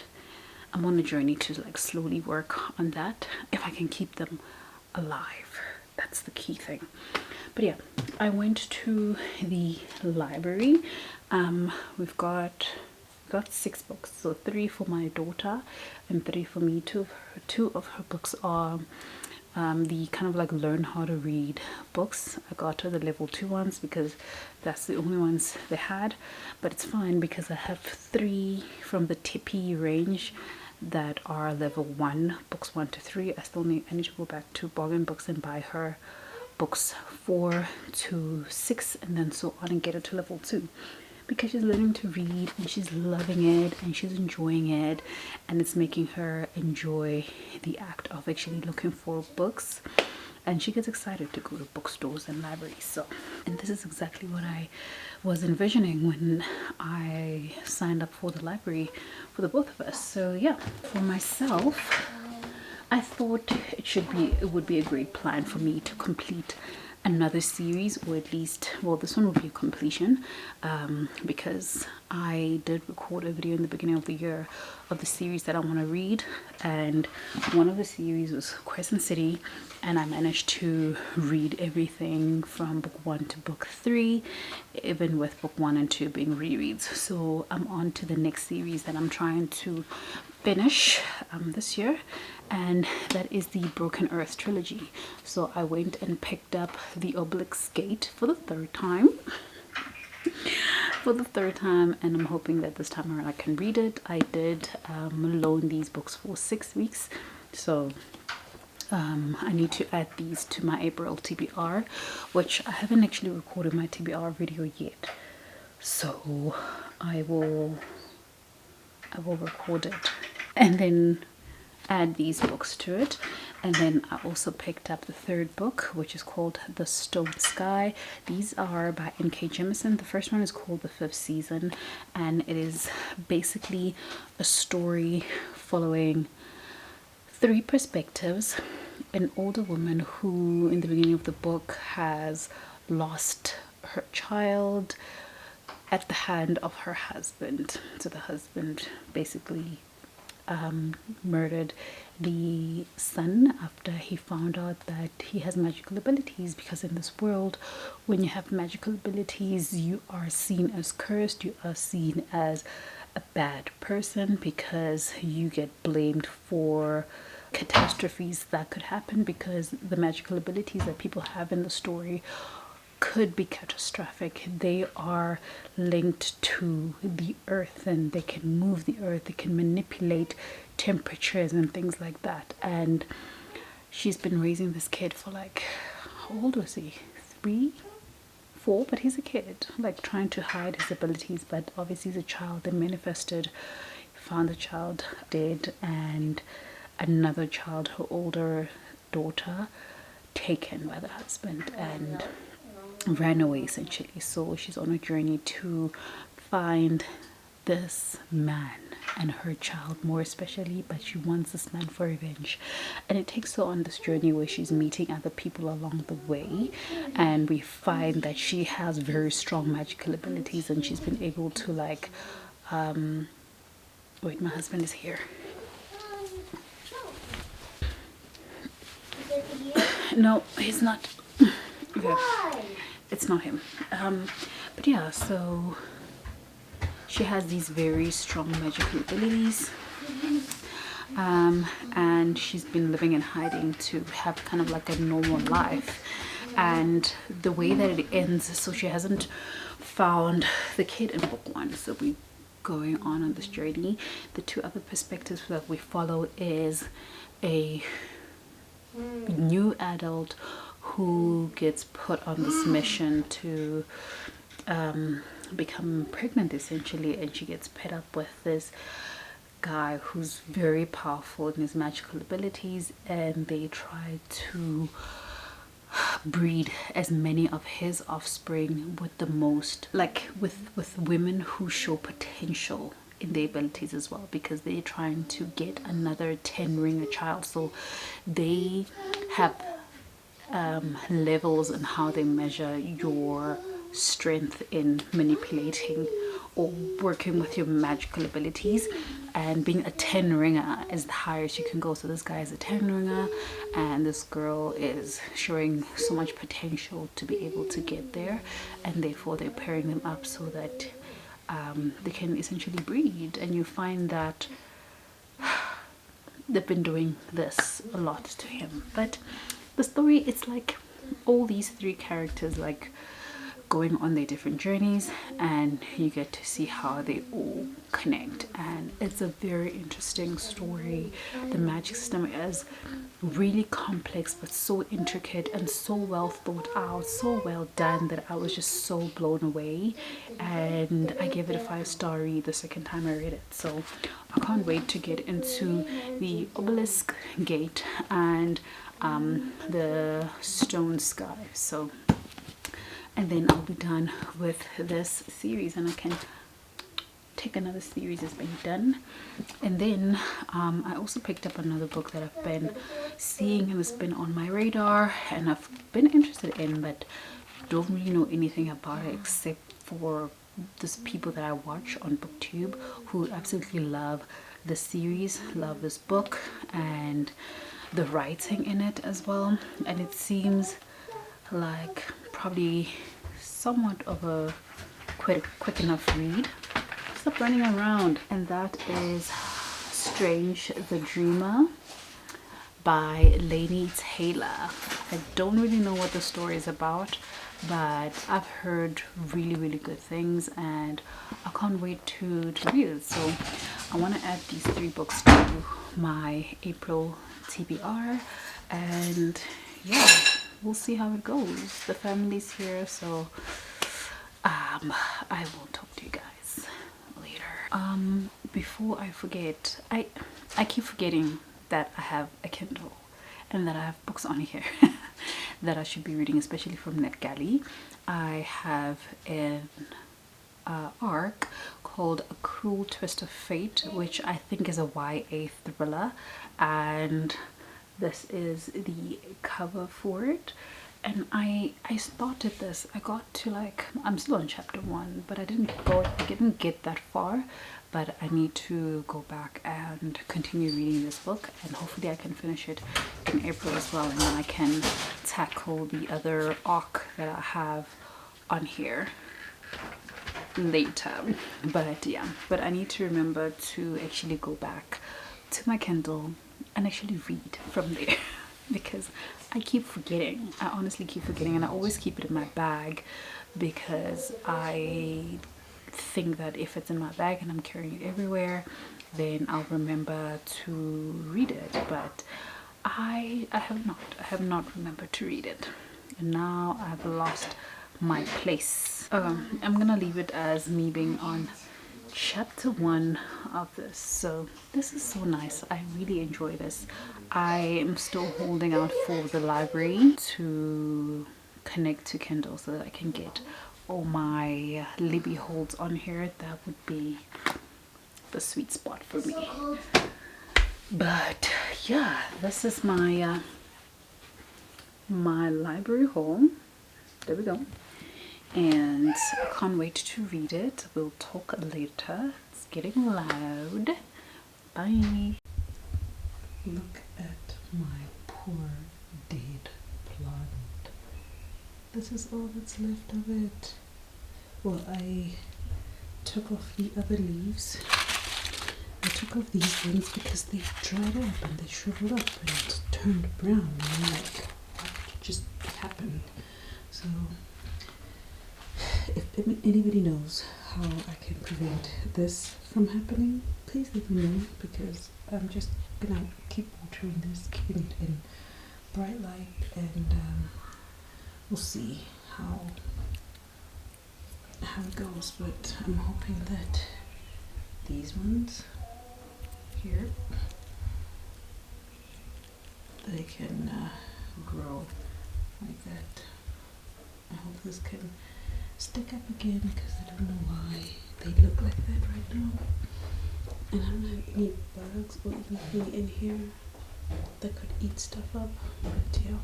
I'm on a journey to like slowly work on that, if I can keep them alive. That's the key thing. But yeah, I went to the library. We've got 6 books, so 3 for my daughter and 3 for me. Two of her books are the kind of like learn how to read books. I got her the level 2 ones because that's the only ones they had, but it's fine because I have 3 from the Tippy range that are level 1, books 1 to 3. I need to go back to Bargain Books and buy her books 4 to 6 and then so on, and get her to level 2, because she's learning to read and she's loving it and she's enjoying it, and it's making her enjoy the act of actually looking for books, and she gets excited to go to bookstores and libraries. So, and this is exactly what I was envisioning when I signed up for the library for the both of us. So yeah, for myself, I thought it would be a great plan for me to complete another series, or at least, well, this one will be a completion, because I did record a video in the beginning of the year of the series that I want to read, and one of the series was Crescent City, and I managed to read everything from book 1 to book 3, even with book 1 and 2 being rereads. So I'm on to the next series that I'm trying to finish this year, and that is the Broken Earth trilogy. So I went and picked up the Obelix Gate for the 3rd time. And I'm hoping that this time around I can read it. I did loan these books for 6 weeks, so I need to add these to my April TBR, which I haven't actually recorded my TBR video yet, so I will record it and then add these books to it. And then I also picked up the 3rd book, which is called The Stone Sky. These are by N.K. Jemisin. The first one is called The 5th Season, and it is basically a story following 3 perspectives. An older woman who in the beginning of the book has lost her child at the hand of her husband. So the husband basically murdered the son after he found out that he has magical abilities, because in this world, when you have magical abilities, you are seen as cursed, you are seen as a bad person, because you get blamed for catastrophes that could happen, because the magical abilities that people have in the story could be catastrophic. They are linked to the earth, and they can move the earth, they can manipulate temperatures and things like that. And she's been raising this kid for like, how old was he? 3, 4, but he's a kid, like trying to hide his abilities. But obviously he's a child. They manifested, found the child dead, and another child, her older daughter, taken by the husband and ran away essentially. So she's on a journey to find this man and her child more especially, but she wants this man for revenge. And it takes her on this journey where she's meeting other people along the way, and we find that she has very strong magical abilities, and she's been able to like wait, my husband is here. No, he's not. Okay. It's not him. But yeah, so she has these very strong magical abilities, and she's been living in hiding to have kind of like a normal life. And the way that it ends, so she hasn't found the kid in book 1, so we going on this journey. The 2 other perspectives that we follow is a new adult who gets put on this mission to become pregnant essentially, and she gets paired up with this guy who's very powerful in his magical abilities, and they try to breed as many of his offspring with the most, like with women who show potential in their abilities as well, because they're trying to get another 10-ringer child. So they have levels in how they measure your strength in manipulating or working with your magical abilities, and being a 10-ringer is the highest you can go. So this guy is a 10-ringer, and this girl is showing so much potential to be able to get there, and therefore they're pairing them up so that they can essentially breed. And you find that they've been doing this a lot to him. But the story, it's like all these 3 characters like going on their different journeys, and you get to see how they all connect. And it's a very interesting story. The magic system is really complex but so intricate and so well thought out, so well done, that I was just so blown away, and I gave it a 5-star read the second time I read it. So I can't wait to get into the obelisk gate and the stone sky. So, and then I'll be done with this series, and I can take another series that's been done. And then I also picked up another book that I've been seeing and it's been on my radar and I've been interested in, but don't really know anything about it except for these people that I watch on BookTube who absolutely love the series, love this book and the writing in it as well. And it seems like probably somewhat of a quick enough read. Stop running around. And that is Strange the Dreamer by Laini Taylor. I don't really know what the story is about, but I've heard really good things and I can't wait to read it. So I want to add these 3 books to my April TBR, and yeah, we'll see how it goes. The family's here, so I will talk to you guys later. Before I forget, I keep forgetting that I have a Kindle and that I have books on here that I should be reading, especially from NetGalley. I have an arc called A Cruel Twist of Fate, which I think is a YA thriller, and this is the cover for it. And I started this, I got to like, I'm still on chapter 1, but I didn't get that far, but I need to go back and continue reading this book, and hopefully I can finish it in April as well, and then I can tackle the other arc that I have on here later. But yeah, but I need to remember to actually go back to my Kindle and actually read from there. because I keep forgetting. I honestly keep forgetting, and I always keep it in my bag because I think that if it's in my bag and I'm carrying it everywhere, then I'll remember to read it. But I have not remembered to read it, and now I've lost my place. I'm gonna leave it as me being on chapter 1 of this. So this is so nice. I really enjoy this. I am still holding out for the library to connect to Kindle so that I can get all my Libby holds on here. That would be the sweet spot for me. But yeah, this is my my library haul. There we go. And I can't wait to read it. We'll talk later. It's getting loud. Bye. Look at my poor dead plant. This is all that's left of it. Well, I took off the other leaves. I took off these ones because they dried up and they shriveled up and turned brown. And I'm like, what just happened? So if anybody knows how I can prevent this from happening, please let me know, because I'm just gonna keep watering this, keeping it in bright light, and we'll see how it goes. But I'm hoping that these ones here, they can grow like that. I hope this can stick up again, because I don't know why they look like that right now. And I don't have any bugs or anything in here that could eat stuff up. But yeah,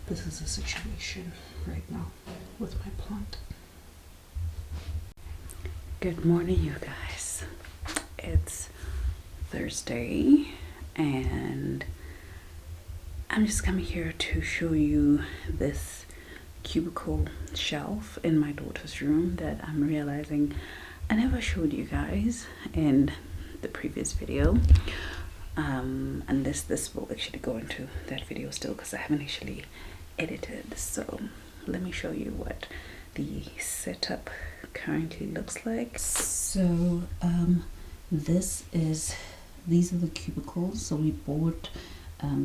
this is the situation right now with my plant. Good morning, you guys. It's Thursday and I'm just coming here to show you this cubicle shelf in my daughter's room that I'm realizing I never showed you guys in the previous video, unless this will actually go into that video still, because I haven't actually edited. So let me show you what the setup currently looks like. So these are the cubicles. So we bought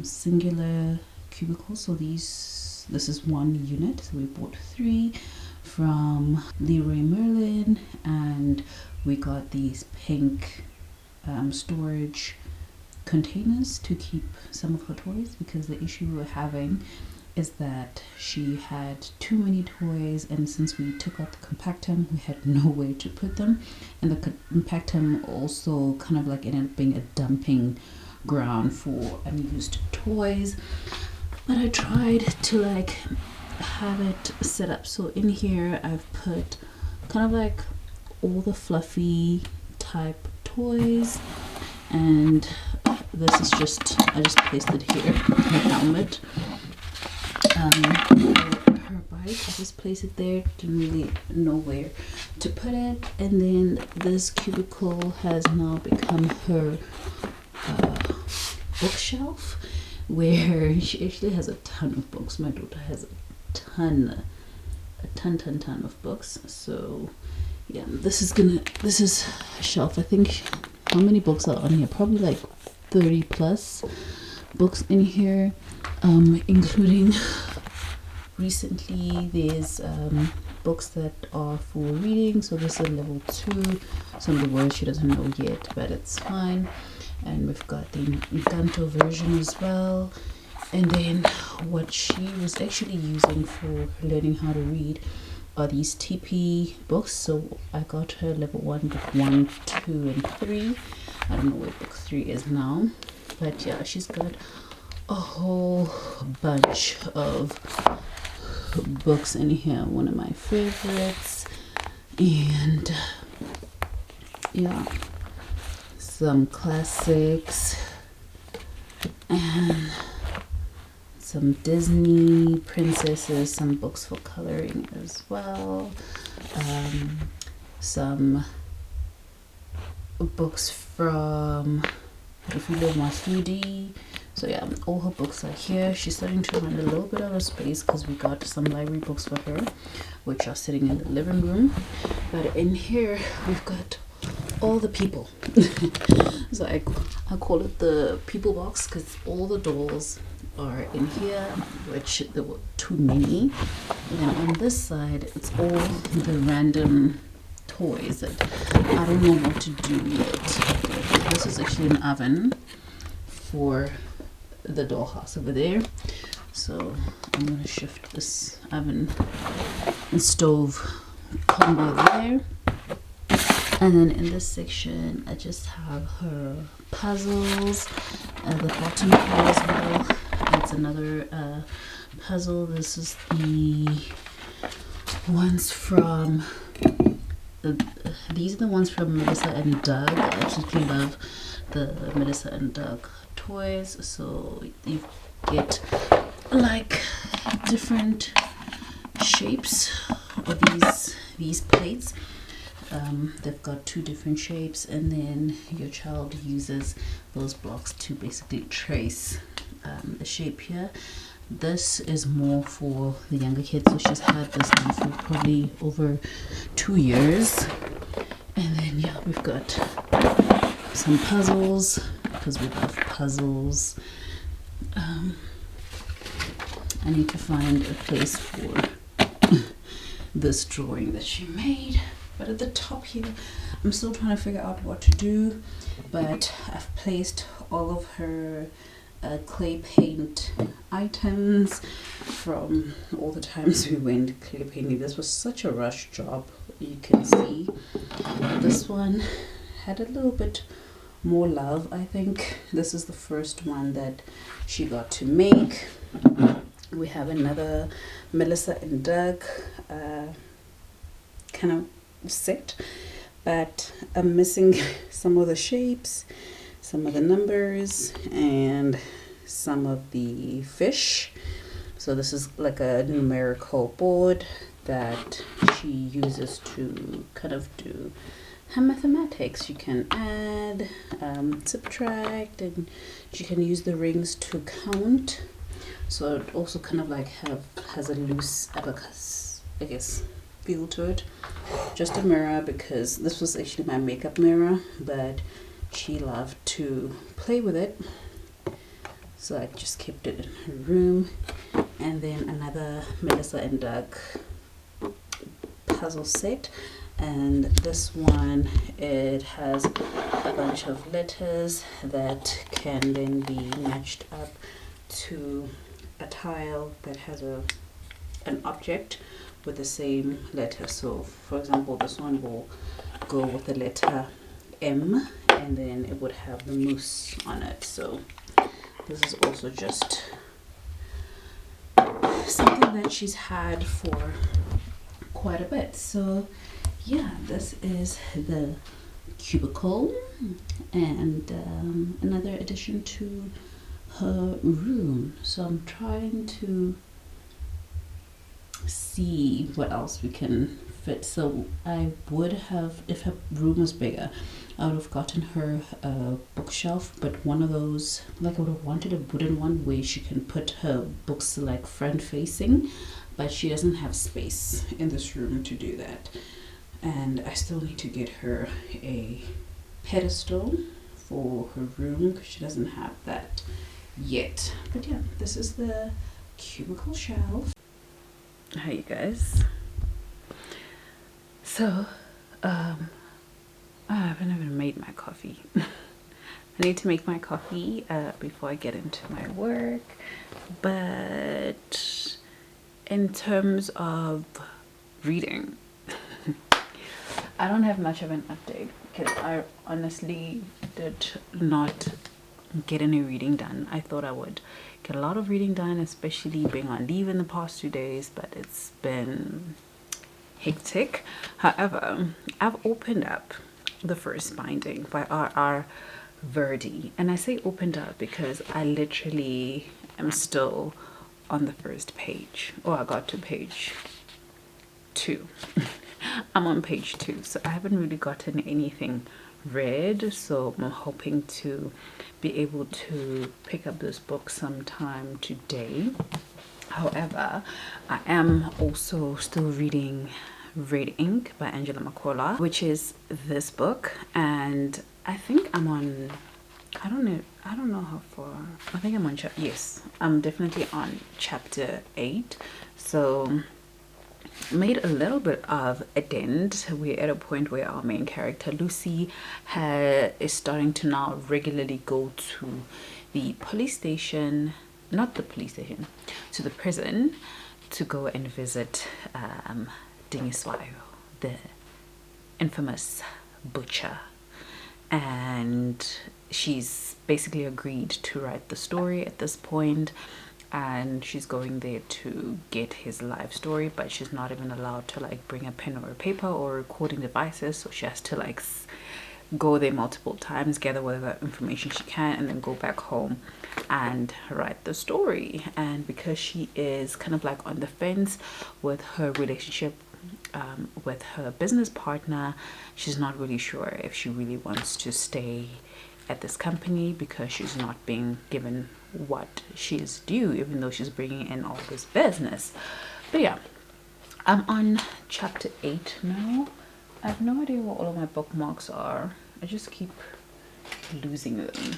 singular cubicles. So this is one unit. So we bought 3 from Leroy Merlin, and we got these pink storage containers to keep some of her toys, because the issue we were having is that she had too many toys, and since we took out the compactum, we had nowhere to put them, and the compactum also kind of like ended up being a dumping ground for unused toys. But I tried to like have it set up so in here I've put kind of like all the fluffy type toys, and this is just, I just placed it here, her helmet, her bike, I just placed it there, didn't really know where to put it. And then this cubicle has now become her bookshelf, where she actually has a ton of books. My daughter has a ton of books. So yeah, this is a shelf. I think, how many books are on here? Probably like 30 plus books in here, including recently there's books that are for reading. So this is level 2. Some of the words she doesn't know yet, but it's fine. And we've got the Encanto version as well. And then what she was actually using for learning how to read are these TP books. So I got her level 1, book 1, 2, and 3. I don't know where book 3 is now, but yeah, she's got a whole bunch of books in here. One of my favorites, and yeah, some classics and some Disney princesses, some books for coloring as well, some books from So So yeah, all her books are here. She's starting to run a little bit out of space because we got some library books for her, which are sitting in the living room. But in here we've got all the people. So I call it the people box because all the dolls are in here, which there were too many. And then on this side, it's all the random toys that I don't know what to do yet. This is actually an oven for the dollhouse over there. So I'm gonna shift this oven and stove combo there. And then in this section, I just have her puzzles at the bottom here as well. It's another puzzle. This is the ones from these are the ones from Melissa and Doug. I absolutely love the Melissa and Doug toys. So you get like different shapes of these plates. They've got 2 different shapes, and then your child uses those blocks to basically trace the shape here. This is more for the younger kids, so she's had this now for probably over 2 years. And then yeah, we've got some puzzles because we love puzzles. I need to find a place for this drawing that she made. But at the top here, I'm still trying to figure out what to do, but I've placed all of her clay paint items from all the times we went clay painting. This was such a rush job, you can see. This one had a little bit more love, I think. This is the first one that she got to make. We have another Melissa and Doug kind of set, but I'm missing some of the shapes, some of the numbers, and some of the fish. So this is like a numerical board that she uses to kind of do her mathematics. You can add, subtract, and she can use the rings to count. So it also kind of like has a loose abacus, I guess, feel to it. Just a mirror, because this was actually my makeup mirror, but she loved to play with it, so I just kept it in her room. And then another Melissa and Doug puzzle set, and this one, it has a bunch of letters that can then be matched up to a tile that has an object with the same letter. So for example, this one will go with the letter M, and then it would have the moose on it. So this is also just something that she's had for quite a bit. So yeah, this is the cubicle, and another addition to her room. So I'm trying to see what else we can fit. So I would have, if her room was bigger, I would have gotten her a bookshelf, but one of those, like I would have wanted a wooden one where she can put her books like front facing, but she doesn't have space in this room to do that. And I still need to get her a pedestal for her room because she doesn't have that yet. But yeah, this is the cubicle shelf. Hi you guys. So I haven't even made my coffee. I need to make my coffee before I get into my work. But in terms of reading, I don't have much of an update because I honestly did not get any reading done. I thought I would get a lot of reading done, especially being on leave in the past 2 days, but it's been hectic. However, I've opened up the first binding by R.R. Verdi, and I say opened up because I literally am still on the first page, or I got to page 2. I'm on page 2, so I haven't really gotten anything read, so I'm hoping to be able to pick up this book sometime today. However, I am also still reading Red Ink by Angela Makola, which is this book, and I think I'm on, I don't know how far. I think I'm on yes, I'm definitely on chapter 8. So made a little bit of a dent. We're at a point where our main character Lucy is starting to now regularly go to the police station, not the police station, to the prison, to go and visit Dingiswayo, the infamous butcher. And she's basically agreed to write the story at this point, and she's going there to get his life story, but she's not even allowed to like bring a pen or a paper or recording devices, so she has to like go there multiple times, gather whatever information she can, and then go back home and write the story. And because she is kind of like on the fence with her relationship with her business partner, she's not really sure if she really wants to stay at this company, because she's not being given what she is due, even though she's bringing in all this business. But yeah, I'm on chapter 8 now. I have no idea what all of my bookmarks are. I just keep losing them.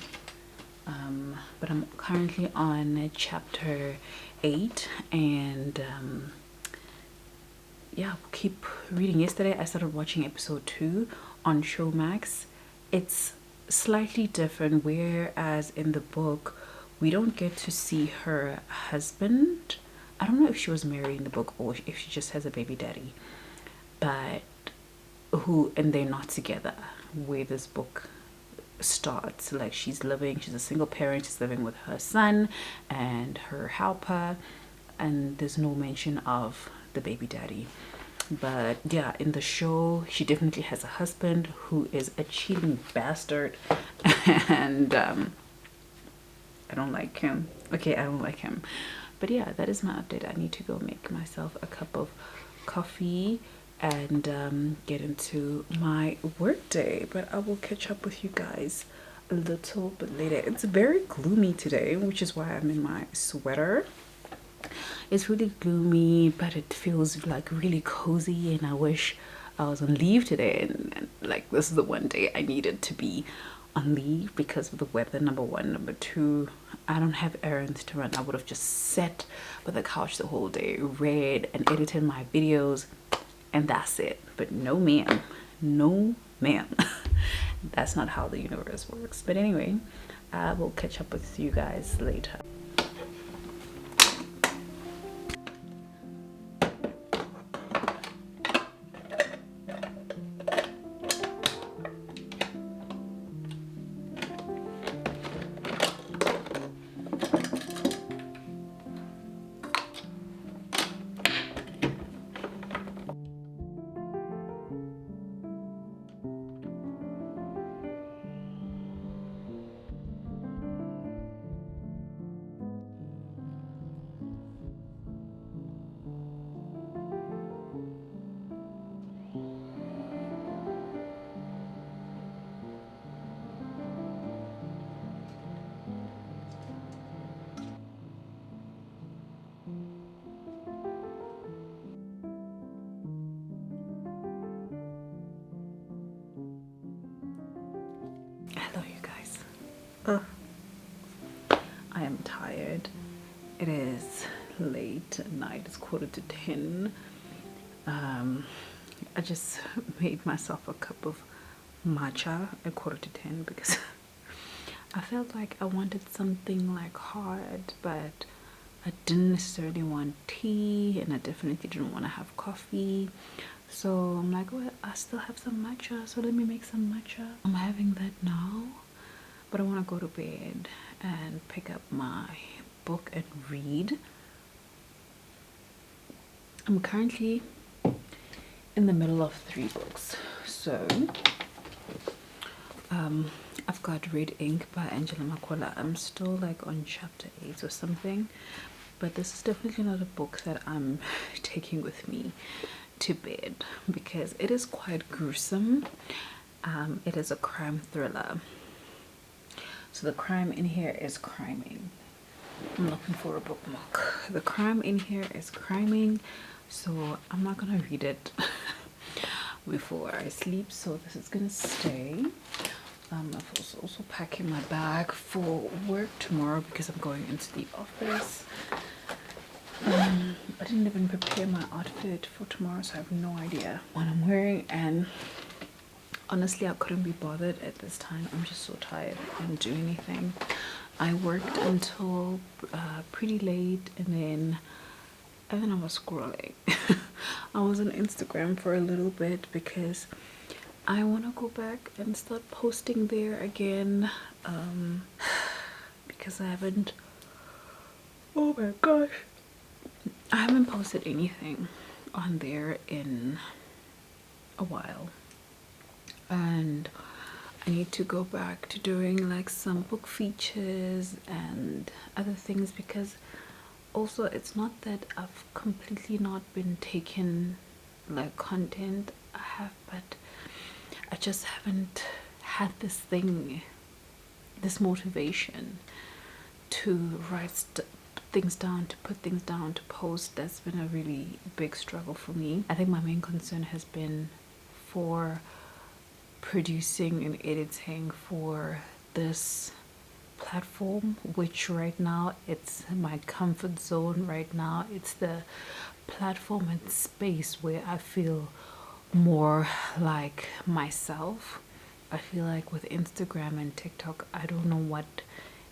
But I'm currently on chapter 8, and yeah, we'll keep reading. Yesterday I started watching episode 2 on Showmax. It's slightly different, whereas in the book we don't get to see her husband. I don't know if she was married in the book or if she just has a baby daddy, but and they're not together where this book starts. Like she's a single parent, she's living with her son and her helper, and there's no mention of the baby daddy. But yeah, in the show she definitely has a husband who is a cheating bastard, and I don't like him. Okay, I don't like him. But yeah, that is my update. I need to go make myself a cup of coffee and get into my work day, but I will catch up with you guys a little bit later. It's very gloomy today, which is why I'm in my sweater. It's really gloomy, but it feels like really cozy, and I wish I was on leave today, and like this is the one day I needed to be on leave because of the weather, number one. Number two, I don't have errands to run. I would have just sat by the couch the whole day, read and edited my videos, and that's it. But no ma'am, no ma'am. That's not how the universe works. But anyway, I will catch up with you guys later. Hello you guys. I am tired. It is late at night. It's 10:15. I just made myself a cup of matcha at 10:15 because I felt like I wanted something like hard, but I didn't necessarily want tea, and I definitely didn't want to have coffee. So I'm like, well, I still have some matcha, so let me make some matcha. I'm having that now, but I want to go to bed and pick up my book and read. I'm currently in the middle of 3 books. So I've got Red Ink by Angela Makola. I'm still like on chapter 8 or something, but this is definitely not a book that I'm taking with me to bed because it is quite gruesome, It is a crime thriller. So the crime in here is criming. I'm looking for a bookmark. The crime in here is criming, so I'm not gonna read it before I sleep, so this is gonna stay. I'm also packing my bag for work tomorrow because I'm going into the office. I didn't even prepare my outfit for tomorrow, so I have no idea what I'm wearing, and honestly I couldn't be bothered at this time. I'm just so tired. I couldn't do anything. I worked until pretty late, and then I was scrolling. I was on Instagram for a little bit because I want to go back and start posting there again, because I haven't, oh my gosh, I haven't posted anything on there in a while, and I need to go back to doing like some book features and other things, because also it's not that I've completely not been taking like content. I have, but I just haven't had this thing, this motivation to write things down, to put things down, to post. That's been a really big struggle for me. I think my main concern has been for producing and editing for this platform, which right now it's my comfort zone. Right now it's the platform and space where I feel more like myself. I feel like with Instagram and TikTok, I don't know what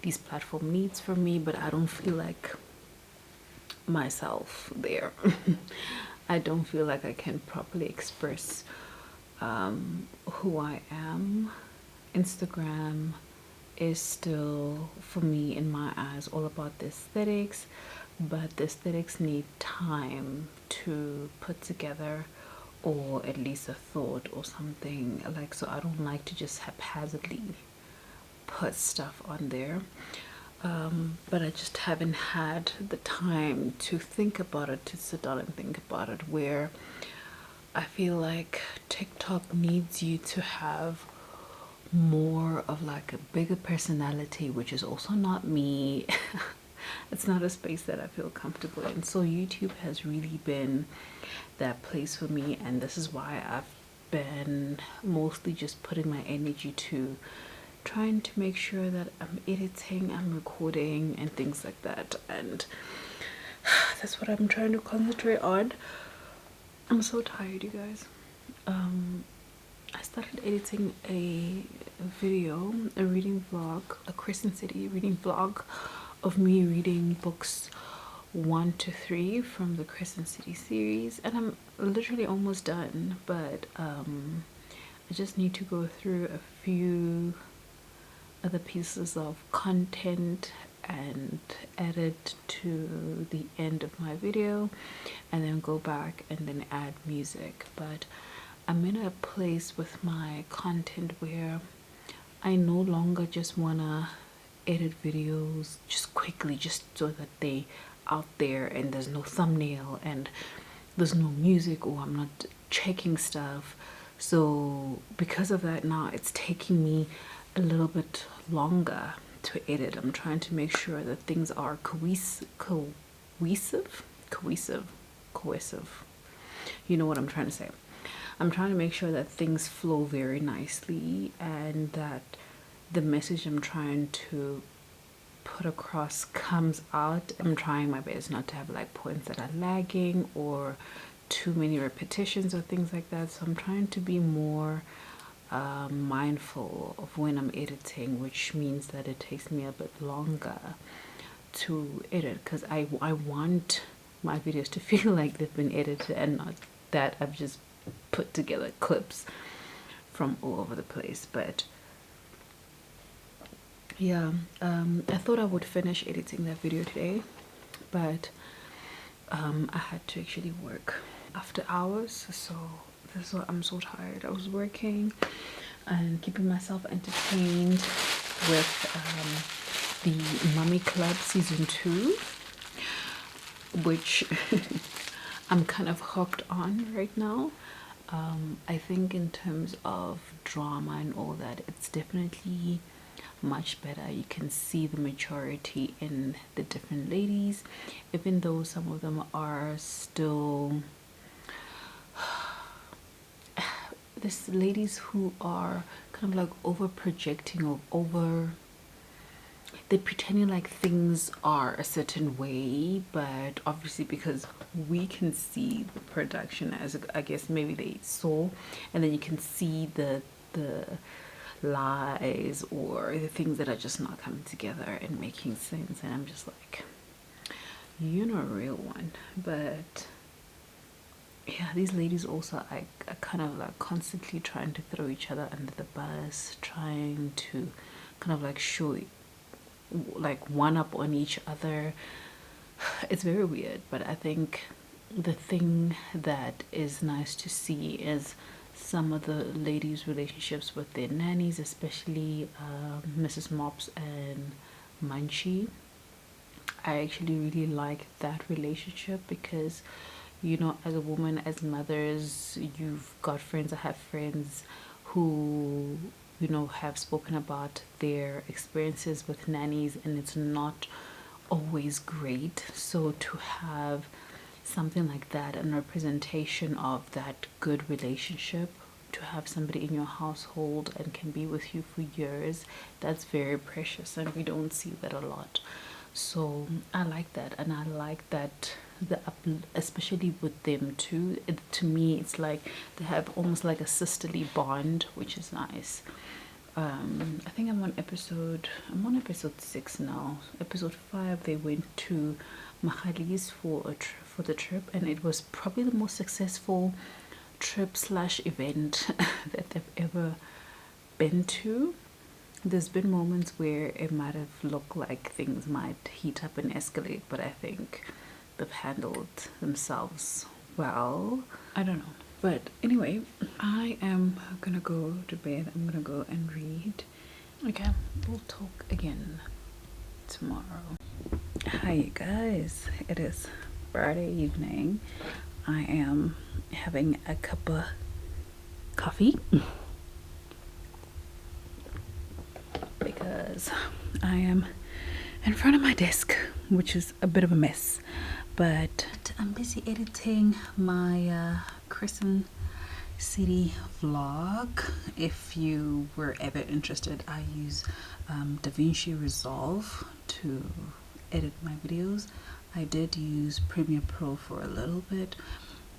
these platform needs from me, but I don't feel like myself there. I don't feel like I can properly express who I am. Instagram is still, for me, in my eyes, all about the aesthetics, but the aesthetics need time to put together, or at least a thought or something like. So I don't like to just haphazardly put stuff on there, but I just haven't had the time to think about it, to sit down and think about it, where I feel like TikTok needs you to have more of like a bigger personality, which is also not me. It's not a space that I feel comfortable in. So YouTube has really been that place for me, and this is why I've been mostly just putting my energy to trying to make sure that I'm editing, I'm recording and things like that, and that's what I'm trying to concentrate on. I'm so tired, you guys. I started editing a video, a reading vlog, a Crescent City reading vlog of me reading books 1 to 3 from the Crescent City series, and I'm literally almost done, but I just need to go through a few other pieces of content and edit to the end of my video, and then go back and then add music. But I'm in a place with my content where I no longer just wanna edit videos just quickly, just so that they out there and there's no thumbnail and there's no music, or I'm not checking stuff. So because of that, now it's taking me a little bit longer to edit. I'm trying to make sure that things are cohesive. You know what I'm trying to say. I'm trying to make sure that things flow very nicely, and that the message I'm trying to put across comes out. I'm trying my best not to have like points that are lagging or too many repetitions or things like that. So I'm trying to be more mindful of when I'm editing, which means that it takes me a bit longer to edit, because I want my videos to feel like they've been edited and not that I've just put together clips from all over the place. But yeah, I thought I would finish editing that video today, but I had to actually work after hours, so this is what I'm so tired. I was working and keeping myself entertained with the Mummy Club season 2, which I'm kind of hooked on right now. I think in terms of drama and all that, it's definitely much better. You can see the maturity in the different ladies, even though some of them are still there's ladies who are kind of like over projecting or over, they're pretending like things are a certain way, but obviously because we can see the production as I guess maybe they saw, and then you can see the lies or the things that are just not coming together and making sense, and I'm just like, you're not a real one. But yeah, these ladies also are kind of like constantly trying to throw each other under the bus, trying to kind of like show like one up on each other. It's very weird, but I think the thing that is nice to see is some of the ladies' relationships with their nannies, especially Mrs. Mops and Munchie. I actually really like that relationship because, you know, as a woman, as mothers, you've got friends. I have friends who, you know, have spoken about their experiences with nannies, and it's not always great. So to have something like that and representation of that good relationship, to have somebody in your household and can be with you for years, that's very precious, and we don't see that a lot. So I like that, and I like that especially with them too. To me, it's like they have almost like a sisterly bond, which is nice. I think I'm on episode 6 now. Episode 5, they went to Mahali's for the trip, and it was probably the most successful trip slash event that they've ever been to. There's been moments where it might have looked like things might heat up and escalate, but I think they've handled themselves well. I don't know. But anyway, I am gonna go to bed. I'm gonna go and read. Okay, we'll talk again tomorrow. Hi, you guys. It is Friday evening. I am having a cup of coffee because I am in front of my desk, which is a bit of a mess, but I'm busy editing my Crescent City vlog. If you were ever interested, I use DaVinci Resolve to edit my videos. I did use Premiere Pro for a little bit,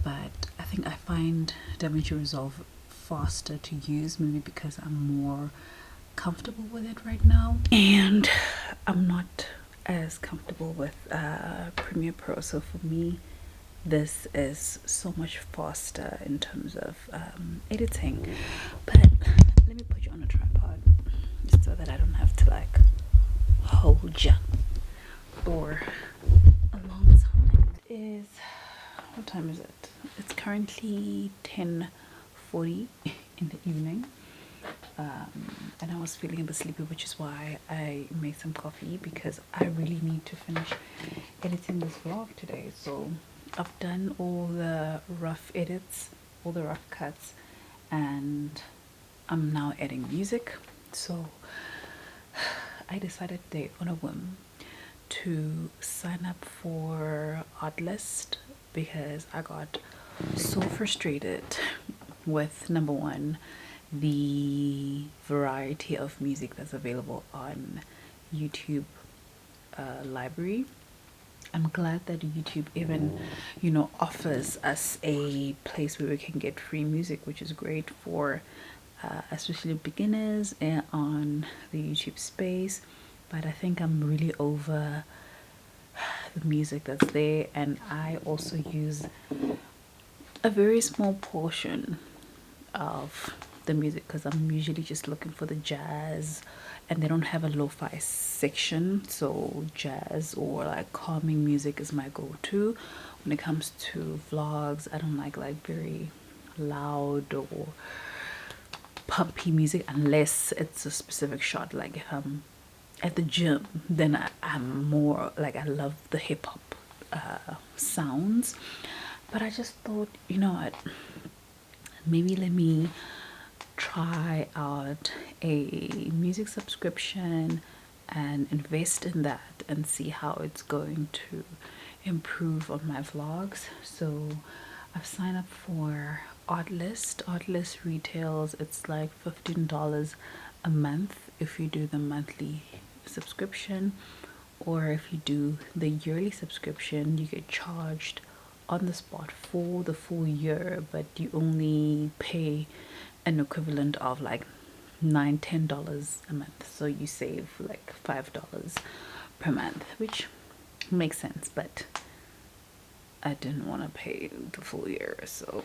but I think I find DaVinci Resolve faster to use, maybe because I'm more comfortable with it right now, and I'm not as comfortable with Premiere Pro. So for me, this is so much faster in terms of editing. But let me put you on a tripod just so that I don't have to like hold you for a long time. What time is it? It's currently 10:40 in the evening. And I was feeling a bit sleepy, which is why I made some coffee, because I really need to finish editing this vlog today. So I've done all the rough edits, all the rough cuts, and I'm now adding music. So I decided today on a whim to sign up for Artlist, because I got so frustrated with, number one, the variety of music that's available on YouTube library. I'm glad that YouTube even, you know, offers us a place where we can get free music, which is great for especially beginners and on the YouTube space. But I think I'm really over the music that's there, and I also use a very small portion of the music because I'm usually just looking for the jazz, and they don't have a lo-fi section, so jazz or like calming music is my go-to. When it comes to vlogs, I don't like very loud or pumpy music unless it's a specific shot. Like if I'm at the gym, then I'm more like, I love the hip-hop sounds. But I just thought, you know what, maybe let me try out a music subscription and invest in that and see how it's going to improve on my vlogs. So I've signed up for Artlist retails. It's like $15 a month if you do the monthly subscription, or if you do the yearly subscription, you get charged on the spot for the full year, but you only pay an equivalent of like $10 a month, so you save like $5 per month, which makes sense. But I didn't want to pay the full year, so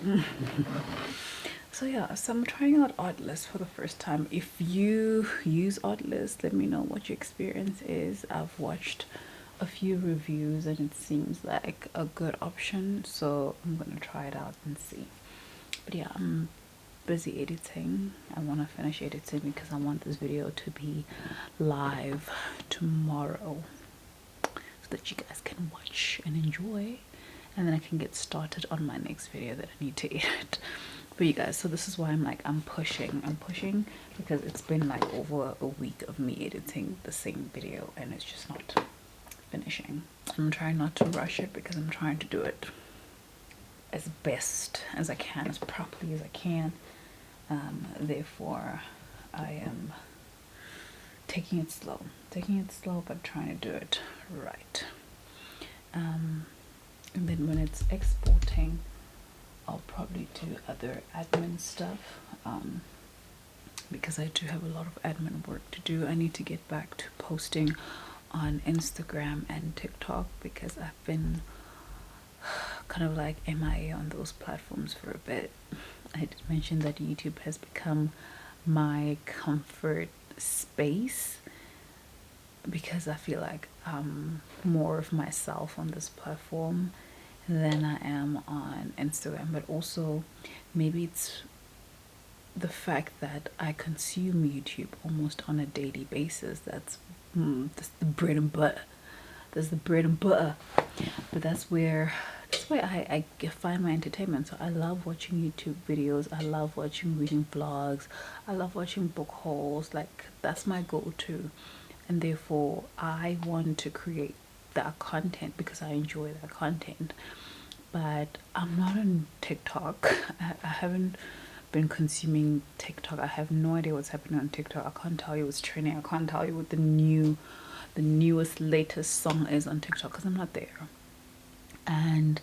so yeah, so I'm trying out Artlist for the first time. If you use Artlist, let me know what your experience is. I've watched a few reviews and it seems like a good option, so I'm gonna try it out and see. But yeah, I'm busy editing. I want to finish editing because I want this video to be live tomorrow so that you guys can watch and enjoy, and then I can get started on my next video that I need to edit for you guys. So this is why I'm pushing because it's been like over a week of me editing the same video and it's just not finishing. I'm trying not to rush it because I'm trying to do it as best as I can, as properly as I can. Therefore I am taking it slow, but trying to do it right. And then when it's exporting, I'll probably do other admin stuff, because I do have a lot of admin work to do. I need to get back to posting on Instagram and TikTok because I've been kind of like MIA on those platforms for a bit. I did mention that YouTube has become my comfort space because I feel like I'm more of myself on this platform than I am on Instagram. But also maybe it's the fact that I consume YouTube almost on a daily basis. That's the bread and butter. But that's where I find my entertainment. So I love watching YouTube videos, I love watching reading vlogs, I love watching book hauls. Like, that's my go-to, and therefore I want to create that content because I enjoy that content. But I'm not on TikTok. I haven't been consuming TikTok. I have no idea what's happening on TikTok. I can't tell you what's trending. I can't tell you what the newest latest song is on TikTok because I'm not there. And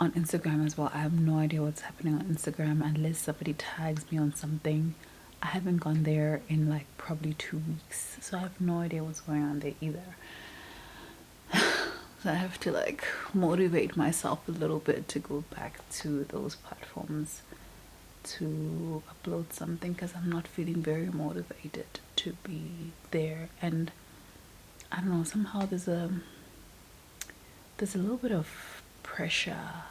on Instagram as well, I have no idea what's happening on Instagram unless somebody tags me on something. I haven't gone there in like probably 2 weeks, so I have no idea what's going on there either. So I have to like motivate myself a little bit to go back to those platforms to upload something because I'm not feeling very motivated to be there. And I don't know, somehow there's a little bit of pressure.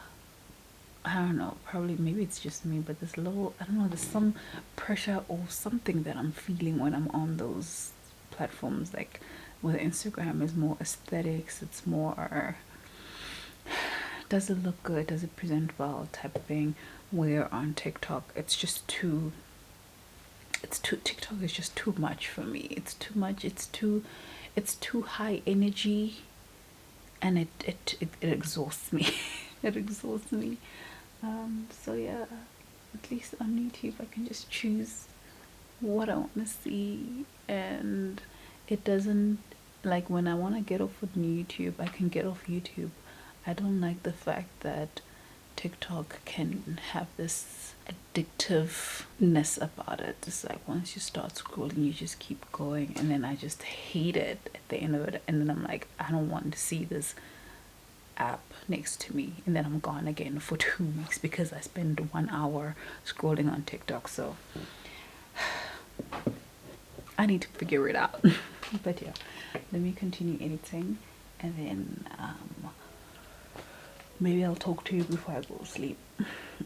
I don't know, probably maybe it's just me, but there's a little, I don't know, there's some pressure or something that I'm feeling when I'm on those platforms. Like with Instagram is more aesthetics, it's more does it look good, does it present well type of thing, where on TikTok it's just too TikTok is just too much for me. It's too much, it's too high energy, and it exhausts me. It exhausts me. So yeah, at least on YouTube I can just choose what I want to see, and it doesn't, like when I want to get off with YouTube, I can get off YouTube. I don't like the fact that TikTok can have this addictiveness about it. It's like once you start scrolling, you just keep going, and then I just hate it at the end of it. And then I'm like, I don't want to see this app next to me, and then I'm gone again for 2 weeks because I spend 1 hour scrolling on TikTok. So I need to figure it out. But yeah, let me continue editing, and then maybe I'll talk to you before I go to sleep.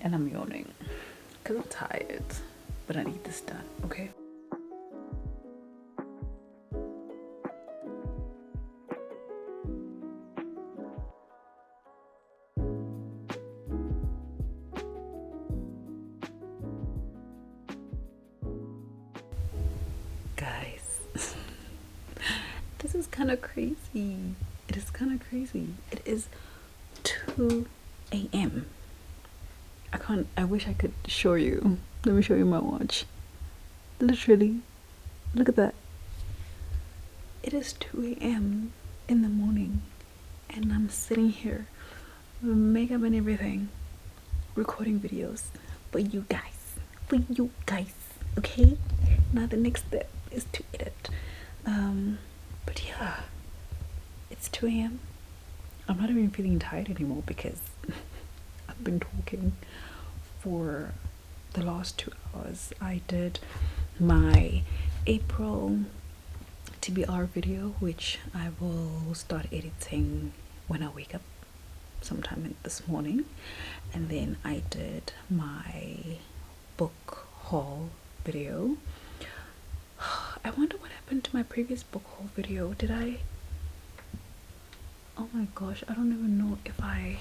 And I'm yawning because I'm tired, but I need this done, okay? kind of crazy. It is kind of crazy. It is 2 a.m. I wish I could show you. Let me show you my watch. Literally, look at that. It is 2 a.m. in the morning, and I'm sitting here with makeup and everything, recording videos for you guys. Okay? Now the next step is to edit. But yeah, it's 2 a.m. I'm not even feeling tired anymore because I've been talking for the last 2 hours. I did my April TBR video, which I will start editing when I wake up sometime this morning, and then I did my book haul video. I wonder what happened to my previous book haul video. Oh my gosh, I don't even know if I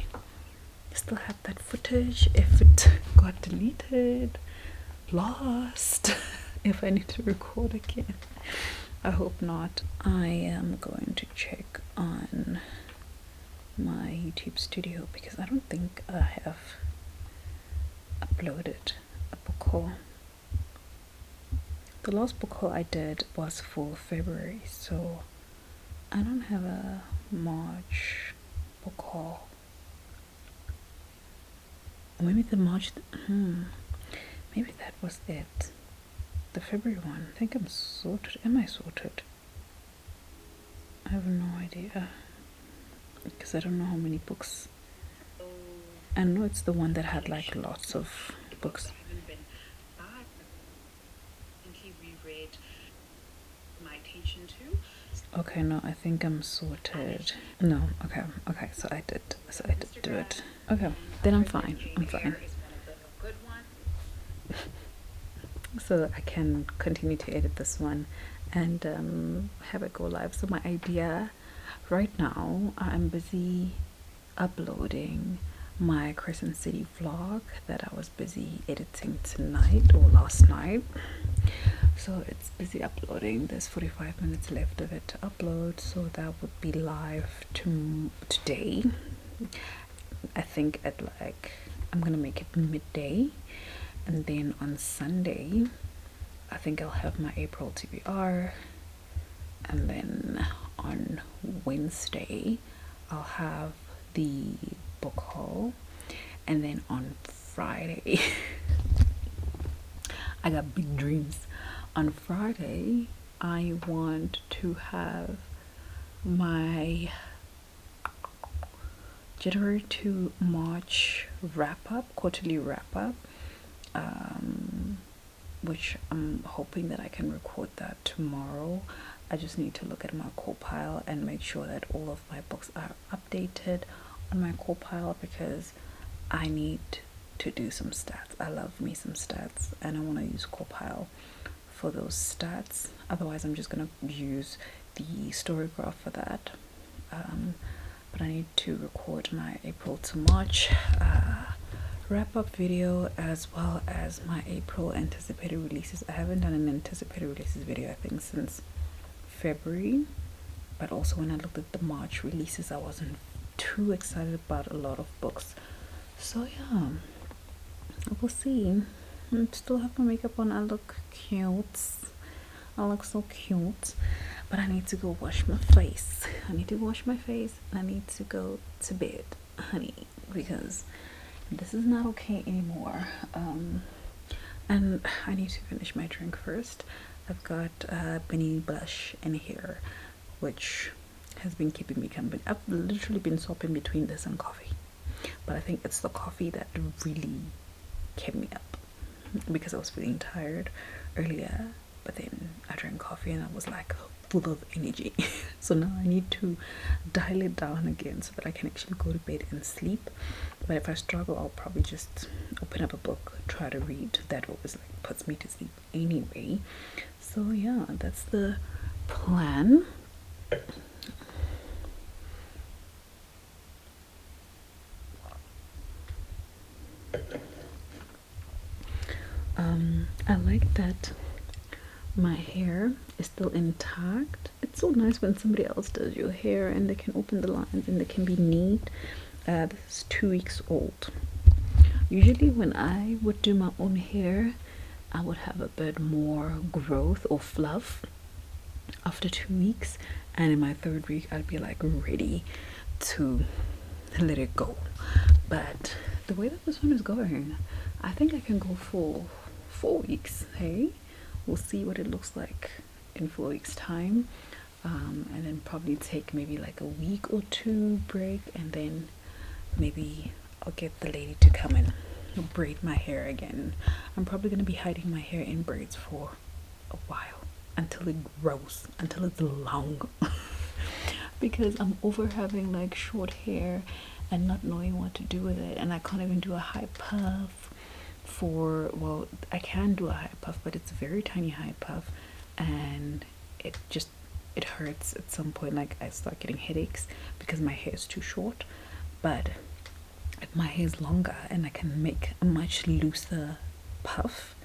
still have that footage, if it got deleted, lost, if I need to record again. I hope not. I am going to check on my YouTube studio because I don't think I have uploaded a book haul. The last book haul I did was for February, so I don't have a March book haul. Maybe the March, maybe that was it. The February one. I think I'm sorted. Am I sorted? I have no idea because I don't know how many books. I know it's the one that had like lots of books. Okay, no, I think I'm sorted. No, okay, so I did do it. Okay, then I'm fine. So I can continue to edit this one and have it go live. So my idea right now, I'm busy uploading my Crescent City vlog that I was busy editing tonight or last night. So it's busy uploading. There's 45 minutes left of it to upload, so that would be live today. I think at I'm gonna make it midday, and then on Sunday I think I'll have my April TBR, and then on Wednesday I'll have the book haul, and then on Friday I got big dreams. On Friday I want to have my January to March quarterly wrap up, which I'm hoping that I can record that tomorrow. I just need to look at my core pile and make sure that all of my books are updated on my core pile, because I need to do some stats. I love me some stats, and I want to use core pile for those stats. Otherwise I'm just gonna use the story graph for that. But I need to record my April to March wrap up video, as well as my April anticipated releases. I haven't done an anticipated releases video I think since February, but also when I looked at the March releases I wasn't too excited about a lot of books. So yeah, we'll see. I still have my makeup on. I look cute. I look so cute, but I need to go wash my face. I need to wash my face and I need to go to bed, honey, because this is not okay anymore. And I need to finish my drink first. I've got Benny blush in here, which has been keeping me company. I've literally been swapping between this and coffee, but I think it's the coffee that really kept me up, because I was feeling tired earlier, but then I drank coffee and I was like full of energy. So now I need to dial it down again so that I can actually go to bed and sleep. But if I struggle, I'll probably just open up a book, try to read. That always puts me to sleep anyway. So yeah, that's the plan. I like that my hair is still intact. It's so nice when somebody else does your hair and they can open the lines and they can be neat. This is 2 weeks old. Usually when I would do my own hair, I would have a bit more growth or fluff after 2 weeks, and in my 3rd week I'd be like ready to let it go. But the way that this one is going, I think I can go for 4 weeks. Hey, we'll see what it looks like in 4 weeks time, and then probably take maybe like a week or 2 break, and then maybe I'll get the lady to come and braid my hair again. I'm probably going to be hiding my hair in braids for a while until it grows, until it's long. Because I'm over having like short hair and not knowing what to do with it, and I can't even do a high puff well, I can do a high puff, but it's a very tiny high puff, and it hurts at some point. Like I start getting headaches because my hair is too short. But if my hair is longer and I can make a much looser puff,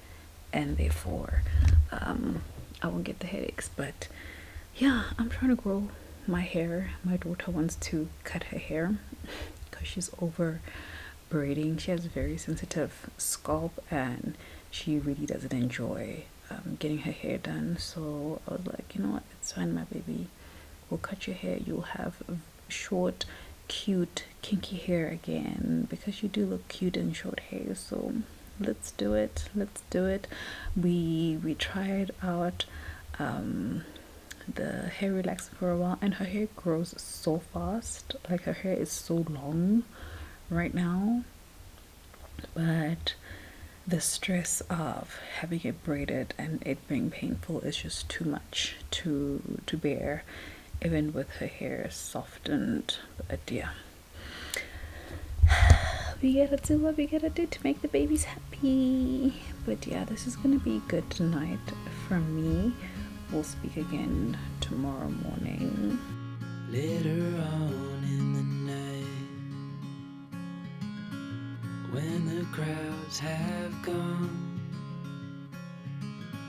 and therefore I won't get the headaches. But yeah, I'm trying to grow my hair. My daughter wants to cut her hair because she's over braiding. She has a very sensitive scalp and she really doesn't enjoy getting her hair done. So I was like, you know what, it's fine, my baby, we'll cut your hair. You'll have short, cute, kinky hair again, because you do look cute in short hair. So let's do it. We tried out the hair relaxer for a while, and her hair grows so fast. Like her hair is so long right now, but the stress of having it braided and it being painful is just too much to bear, even with her hair softened. But yeah, we gotta do what we gotta do to make the babies happy. But yeah, this is gonna be good tonight from me. We'll speak again tomorrow morning. Later on in the night, when the crowds have gone,